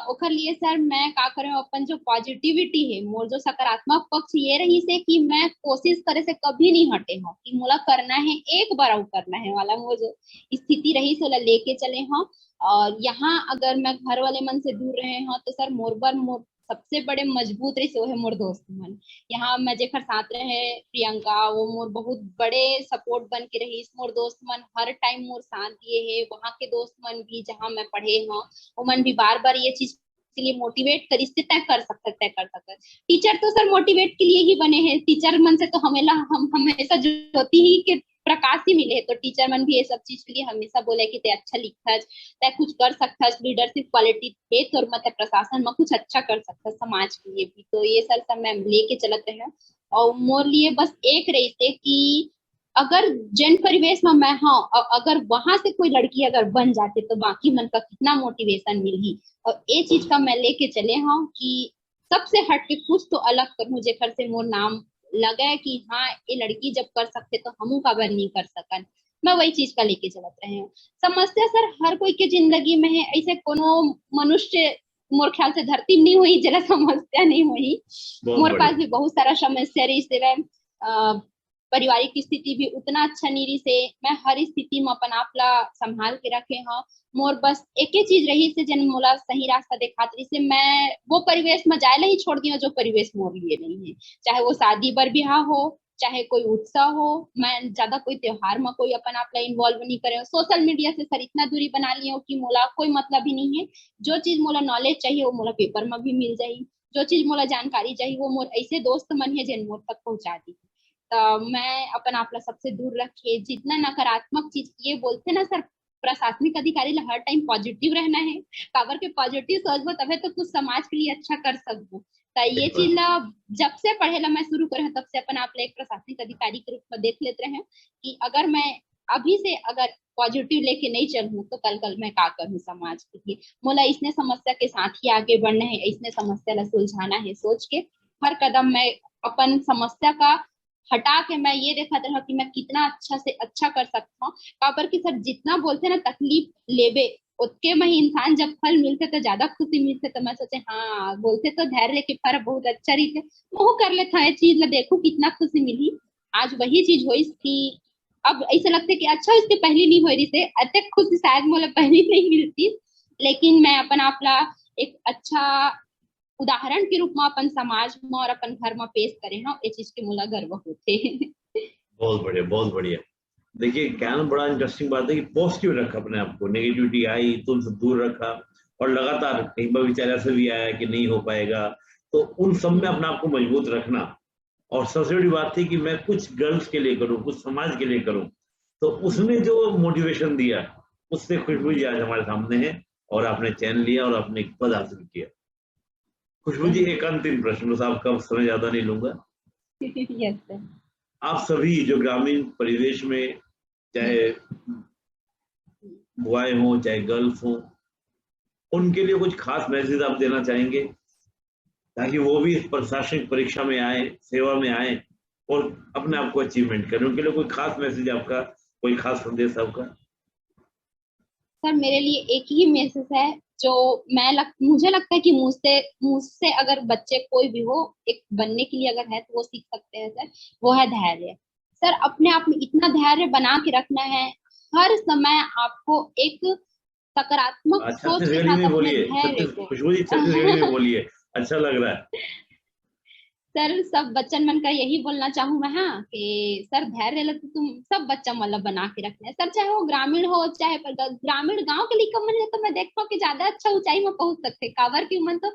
ओकर लिए सर मैं का करे, अपन जो पॉजिटिविटी है, मोर जो सकारात्मक पक्ष ये रही से कि मैं कोशिश करे से कभी नहीं हटे हूँ कि मोला करना है, एक बार आउट करना है वाला वो जो स्थिति रही से लेके चले हूँ। और यहाँ अगर मैं घर वाले मन से दूर रहे हूँ तो सर मोर सबसे बड़े मजबूत रही से वो है मोर दोस्त मन। यहाँ मैं जेकर साथ रहे प्रियंका, वो मोर बहुत बड़े सपोर्ट बन के रही, मोर दोस्त मन हर टाइम मोर साथ दिए है। वहाँ के दोस्त मन भी जहाँ मैं पढ़े हूँ, वो मन भी बार बार ये चीज के लिए मोटिवेट करी, तय कर सकते, तय कर सकते। टीचर तो सर मोटिवेट के लिए ही बने हैं, टीचर मन से तो हम हमेशा ज्योति ही के प्रकाश ही मिले। तो टीचर मन भी ये सब चीज के लिए हमेशा बोले कि ते अच्छा लिखा, तय कुछ कर सकता, लीडरशिप क्वालिटी है तो मतलब प्रशासन में कुछ अच्छा कर सकता समाज के लिए भी। तो ये सब मैं लेके चलत रहे। और मोर लिए बस एक रही थे कि अगर जन परिवेश में मैं हाँ, अगर वहां से कोई लड़की अगर बन जाते तो बाकी मन का कितना मोटिवेशन मिली। और ये चीज का मैं लेके चले हाँ कि सबसे हट के कुछ तो अलग करूं, जेकर से मोर नाम लगा है कि हाँ ये लड़की जब कर सकते तो हमू काबर नहीं कर सकन। मैं वही चीज का लेके चलत रहे हैं। समस्या सर हर कोई के जिंदगी में है, ऐसे कोनो मनुष्य मोर ख्याल से धरती में नहीं हुई जरा समस्या नहीं हुई। बहुत मोर पास बढ़िया। भी बहुत सारा समस्या रही से पारिवारिक स्थिति भी उतना अच्छा नहीं रही से मैं हर स्थिति में अपन आप ला संभाल के रखे हाँ। मोर बस एक ही चीज रही से जन मोला सही रास्ता दिखात रही से मैं वो परिवेश में जाए ला ही छोड़ दिया जो परिवेश मोर लिए नहीं है। चाहे वो शादी बर ब्याह हो, चाहे कोई उत्सव हो, मैं ज्यादा कोई त्योहार में कोई अपन आप ला इन्वॉल्व नहीं करे। सोशल मीडिया से सर इतना दूरी बना लिया हो कि मोला कोई मतलब ही नहीं है। जो चीज मोला नॉलेज चाहिए वो मोला पेपर में भी मिल जाये, जो चीज मोला जानकारी चाहिए वो मोर ऐसे दोस्त मन है जिन मोर तक पहुंचा दी। तो मैं अपन आप ला सबसे दूर रखे, जितना नकारात्मक चीज ये बोलते ना सर, प्रशासनिक अधिकारी ला हर टाइम पॉजिटिव रहना है। काबर के पॉजिटिव सोचबो तबे तो कुछ समाज के लिए अच्छा कर सकबो। तो ये चीज ला जब से पढ़े ला मैं शुरू करे तब से अपन आप ला एक प्रशासनिक अधिकारी के रूप में देख लेते रहे कि अगर मैं अभी से अगर पॉजिटिव लेके नहीं चलूं तो कल कल मैं का करूं समाज के लिए। मोला इसने समस्या के साथ ही आगे बढ़ना है, इसने समस्या ला सुलझाना है सोच के हर कदम मैं अपन समस्या का हटा के मैं ये देखा था कि मैं कितना अच्छा से अच्छा कर सकता हूँ। काबर की सर जितना बोलते ना तकलीफ लेबे उसके में ही इंसान जब फल मिलते तो ज्यादा खुशी मिलते। तो मैं सोचे हाँ बोलते तो धैर्य के फल बहुत अच्छा रही थे वो कर लेता है चीज ला देखो कितना खुशी मिली। आज वही चीज हुई कि अब ऐसा लगता है कि अच्छा इसके पहले नहीं हो रही थे अतक खुशी शायद मुझे पहले नहीं मिलती। लेकिन मैं अपन आपला एक अच्छा उदाहरण के रूप में अपन समाज में और अपन घर में पेश करें ना ये चीज के मुला गर्व होते। बहुत बढ़िया बहुत बढ़िया। देखिए क्या ना बड़ा इंटरेस्टिंग बात है कि पॉजिटिव रखा अपने आप को, नेगेटिविटी आई तो उनसे दूर रखा और लगातार कहीं पर विचार ऐसे भी आया कि नहीं हो पाएगा तो उन सब में अपने आप को मजबूत रखना। और सबसे बड़ी बात थी कि मैं कुछ गर्ल्स के लिए करूं, कुछ समाज के लिए करूं, तो उसने जो मोटिवेशन दिया उससे खुशबू जी आज हमारे सामने है और आपने चैन लिया और आपने एक पद हासिल किया। खुशबू जी एक अंतिम प्रश्न, बस आपका समय ज्यादा नहीं लूंगा। Yes sir. आप सभी जो ग्रामीण परिवेश में चाहे बुआएं हों चाहे गर्ल्स हों उनके लिए कुछ खास मैसेज आप देना चाहेंगे ताकि वो भी इस प्रशासनिक परीक्षा में आए, सेवा में आए और अपने आप को अचीवमेंट करें? उनके लिए कोई खास मैसेज आपका, कोई खास संदेश आपका? सर मेरे लिए एक ही मैसेज है जो मुझे लगता है कि मुझसे अगर बच्चे कोई भी हो एक बनने के लिए अगर है तो वो सीख सकते हैं सर, वो है धैर्य। सर अपने आप में इतना धैर्य बना के रखना है, हर समय आपको एक सकारात्मक सोच के छत्तीसगढ़ी साथ में अपने बोलिए, धैर्य को खुशबू जी छत्तीसगढ़ी में बोलिए, अच्छा लग रहा है। सर सब बच्चन मन का यही बोलना चाहूँ मैं हाँ कि सर धैर्य ला तो तुम सब बच्चा मतलब बना के रखना है सर, चाहे वो ग्रामीण हो चाहे ग्रामीण गांव के लिए मन तो मैं देखता हूँ कि ज्यादा अच्छा ऊंचाई में पहुंच सकते। काबर की मन तो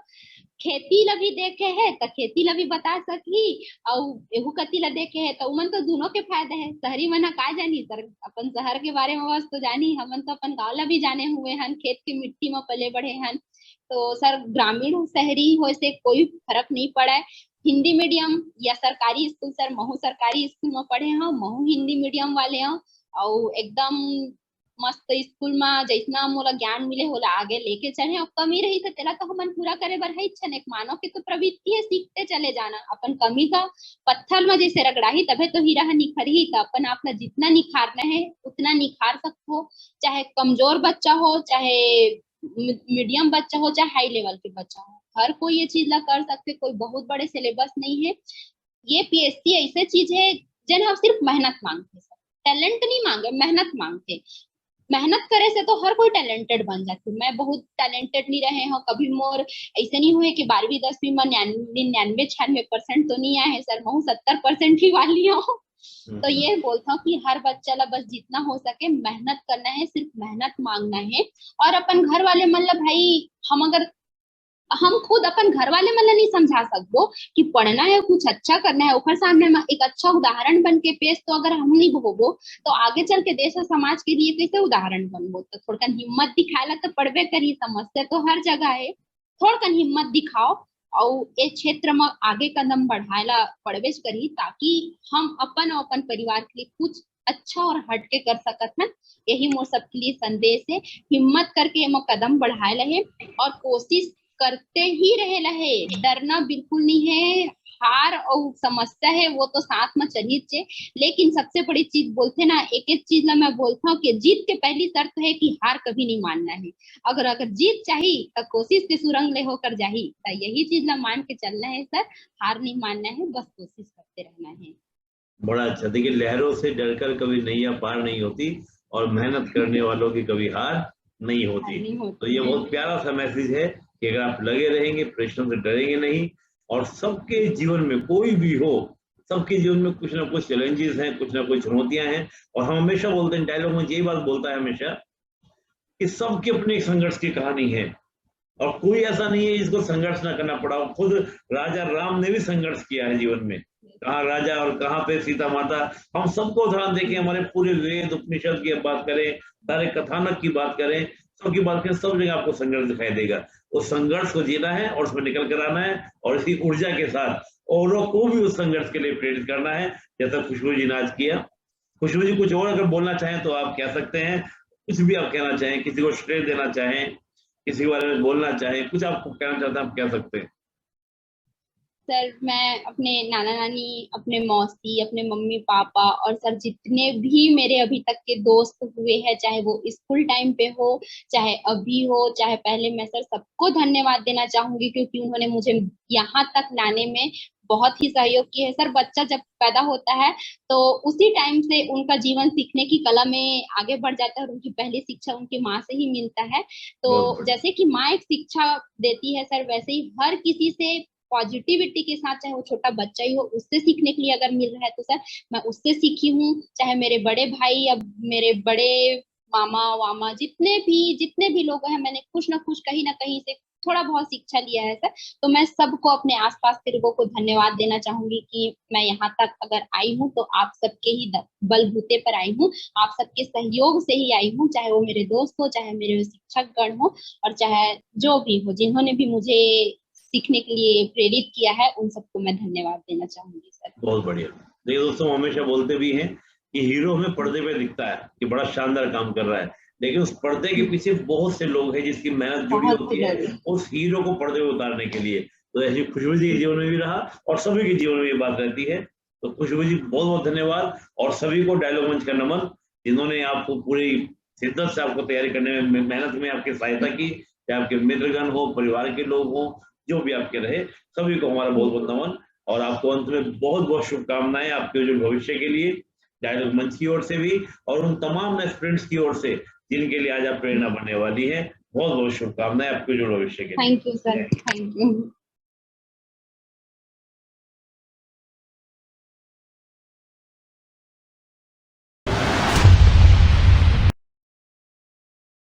खेती ला भी देखे है तो खेती ला भी बता सकी और एहू कती ला देखे है तो उमन तो दोनों के फायदे है। शहरी मन का जानी सर, अपन शहर के बारे में बस तो जानी, हमन तो अपन गाँव ला भी जाने हुए हन, खेत की मिट्टी में पले बढ़े हन। तो सर ग्रामीण शहरी हो से कोई फर्क नहीं पड़ा है। हिंदी मीडियम या सरकारी स्कूल, सर महू सरकारी स्कूल में पढ़े हैं, महू हिंदी मीडियम वाले हैं और एकदम मस्त स्कूल में जैतना मोला ज्ञान मिले होला आगे लेके चले। और कमी रही तो तेला तो हमन पूरा करे बर है छन, एक मानव की तो प्रवृत्ति है सीखते चले जाना। अपन कमी का पत्थर में जैसे रगड़ाही तबे तो हीरा निखरही, तो अपन अपना जितना निखारना है उतना निखार सकते हो। चाहे कमजोर बच्चा हो, चाहे मीडियम बच्चा हो, चाहे हाई लेवल के बच्चा हो, हर कोई ये चीज ला कर सकते। कोई बहुत बड़े सिलेबस नहीं है। ये पीएससी ऐसे चीज है जन हम सिर्फ मेहनत मांगते, टैलेंट नहीं मांगे, मेहनत मांगते। मेहनत करे से तो हर कोई टैलेंटेड बन जाते। मैं बहुत टैलेंटेड नहीं रहे हो कभी, मोर ऐसे नहीं हुए कि 12वीं 10वीं में 99-96% तो नहीं आए सर, मैं 70% ही वाली हूँ। तो ये बोलता हूँ कि हर बच्चा ला बस जितना हो सके मेहनत करना है, सिर्फ मेहनत मांगना है। और अपन घर वाले मतलब भाई हम खुद अपन घर वाले मतलब नहीं समझा सकते कि पढ़ना है कुछ अच्छा करना है, ऊपर सामने में एक अच्छा उदाहरण बन के पेश तो अगर हम नहीं होबो तो आगे चल के देश और समाज के लिए कैसे उदाहरण बनबो। तो थोड़ा हिम्मत दिखाएला तो पढ़बे करी, समस्या तो हर जगह है, थोड़ा हिम्मत दिखाओ और ये क्षेत्र में आगे कदम बढ़ाएला पढ़बे करी ताकि हम अपन और अपन परिवार के लिए कुछ अच्छा और हटके कर सकत हैं। यही मोर सबके लिए संदेश है, हिम्मत करके हम कदम बढ़ाए रहे और कोशिश करते ही रहे, डरना बिल्कुल नहीं है। हार और समस्या है वो तो साथ में चली चे, लेकिन सबसे बड़ी चीज बोलते ना, एक एक चीज ला मैं बोलता हूँ कि जीत के पहली शर्त है कि हार कभी नहीं मानना है। अगर जीत चाहिए तो कोशिश के सुरंग ले होकर जाही, तो यही चीज ला मान के चलना है सर, हार नहीं मानना है, बस कोशिश करते रहना है। बड़ा अच्छा। देखिए, लहरों से डरकर कभी नैया पार नहीं होती और मेहनत करने वालों की कभी हार नहीं होती। नहीं तो होती ये है। बहुत प्यारा सा मैसेज है कि अगर आप लगे रहेंगे, परिश्रम से डरेंगे नहीं, और सबके जीवन में कोई भी हो, सबके जीवन में कुछ ना कुछ चैलेंजेस हैं, कुछ ना कुछ चुनौतियां हैं। और हम हमेशा बोलते हैं, डायलॉग में यही बात बोलता है हमेशा, कि सबकी अपनी एक संघर्ष की कहानी है और कोई ऐसा नहीं है जिसको संघर्ष ना करना पड़ा हो। खुद राजा राम ने भी संघर्ष किया है जीवन में, कहाँ राजा और कहाँ पे सीता माता। हम सबको उदाहरण देखें, हमारे पूरे वेद उपनिषद की बात करें, सारे कथानक की बात करें, सबकी बात करें, सब जगह आपको संघर्ष दिखाई देगा। उस संघर्ष को जीना है और उसमें निकल कर आना है, और इसी ऊर्जा के साथ औरों को भी उस संघर्ष के लिए प्रेरित करना है, जैसा खुशबू जी ने आज किया। खुशबू जी, कुछ और अगर बोलना चाहें तो आप कह सकते हैं, कुछ भी आप कहना चाहें, किसी को श्रेय देना चाहें, किसी के बारे में बोलना चाहें, कुछ आपको कहना चाहते हैं, आप कह सकते हैं। सर, मैं अपने नाना नानी, अपने मौसी, अपने मम्मी पापा और सर जितने भी मेरे अभी तक के दोस्त हुए हैं, चाहे वो स्कूल टाइम पे हो, चाहे अभी हो, चाहे पहले, मैं सर सबको धन्यवाद देना चाहूंगी, क्योंकि उन्होंने मुझे यहाँ तक लाने में बहुत ही सहयोग किया है। सर, बच्चा जब पैदा होता है तो उसी टाइम से उनका जीवन सीखने की कला में आगे बढ़ जाता है, और उनकी पहली शिक्षा उनकी माँ से ही मिलता है। तो बहुत बढ़िया। जैसे कि माँ एक शिक्षा देती है सर, वैसे ही हर किसी से पॉजिटिविटी के साथ, चाहे वो छोटा बच्चा ही हो, उससे सीखने के लिए अगर मिल रहा है तो सर मैं उससे सीखी हूँ। चाहे मेरे बड़े भाई या मेरे बड़े मामा वामा, जितने भी लोग हैं, मैंने कुछ ना कुछ कहीं ना कहीं से थोड़ा बहुत शिक्षा लिया है सर। तो मैं सबको, अपने आसपास के लोगों को धन्यवाद देना चाहूंगी कि मैं यहाँ तक अगर आई हूँ तो आप सबके ही बलबूते पर आई हूँ, आप सबके सहयोग से ही आई हूँ, चाहे वो मेरे दोस्त हो, चाहे मेरे शिक्षक गण हो, और चाहे जो भी हो, जिन्होंने भी मुझे सीखने के लिए प्रेरित किया है, उन सबको मैं धन्यवाद देना चाहूंगी सर। बहुत बढ़िया। देखिए दोस्तों, हम हमेशा बोलते भी हैं कि हीरो हमें पर्दे पे दिखता है कि बड़ा शानदार काम कर रहा है, लेकिन उस पर्दे के पीछे बहुत से लोग हैं जिसकी मेहनत जुड़ी बहुत से होती है लोग हैं। उस हीरो को पर्दे पे उतारने के लिए। तो ऐसी खुशबू जी के जीवन में भी रहा और सभी के जीवन में ये बात रहती है। तो खुशबू जी, बहुत बहुत धन्यवाद, और सभी को डायलॉग मंच का नमन, जिन्होंने आपको पूरी शिद्दत से आपको तैयारी करने में, मेहनत में आपकी सहायता की, चाहे आपके मित्रगण हो, परिवार के लोग हो, जो भी आपके रहे, सभी को हमारा बहुत बहुत नमन। और आपको अंत में बहुत बहुत शुभकामनाएं आपके जो भविष्य के लिए, डायलॉग मंच की ओर से भी और उन तमाम स्टूडेंट्स की ओर से जिनके लिए आज आप प्रेरणा बनने वाली है। बहुत बहुत शुभकामनाएं आपके जो भविष्य के लिए। Thank you sir, thank you.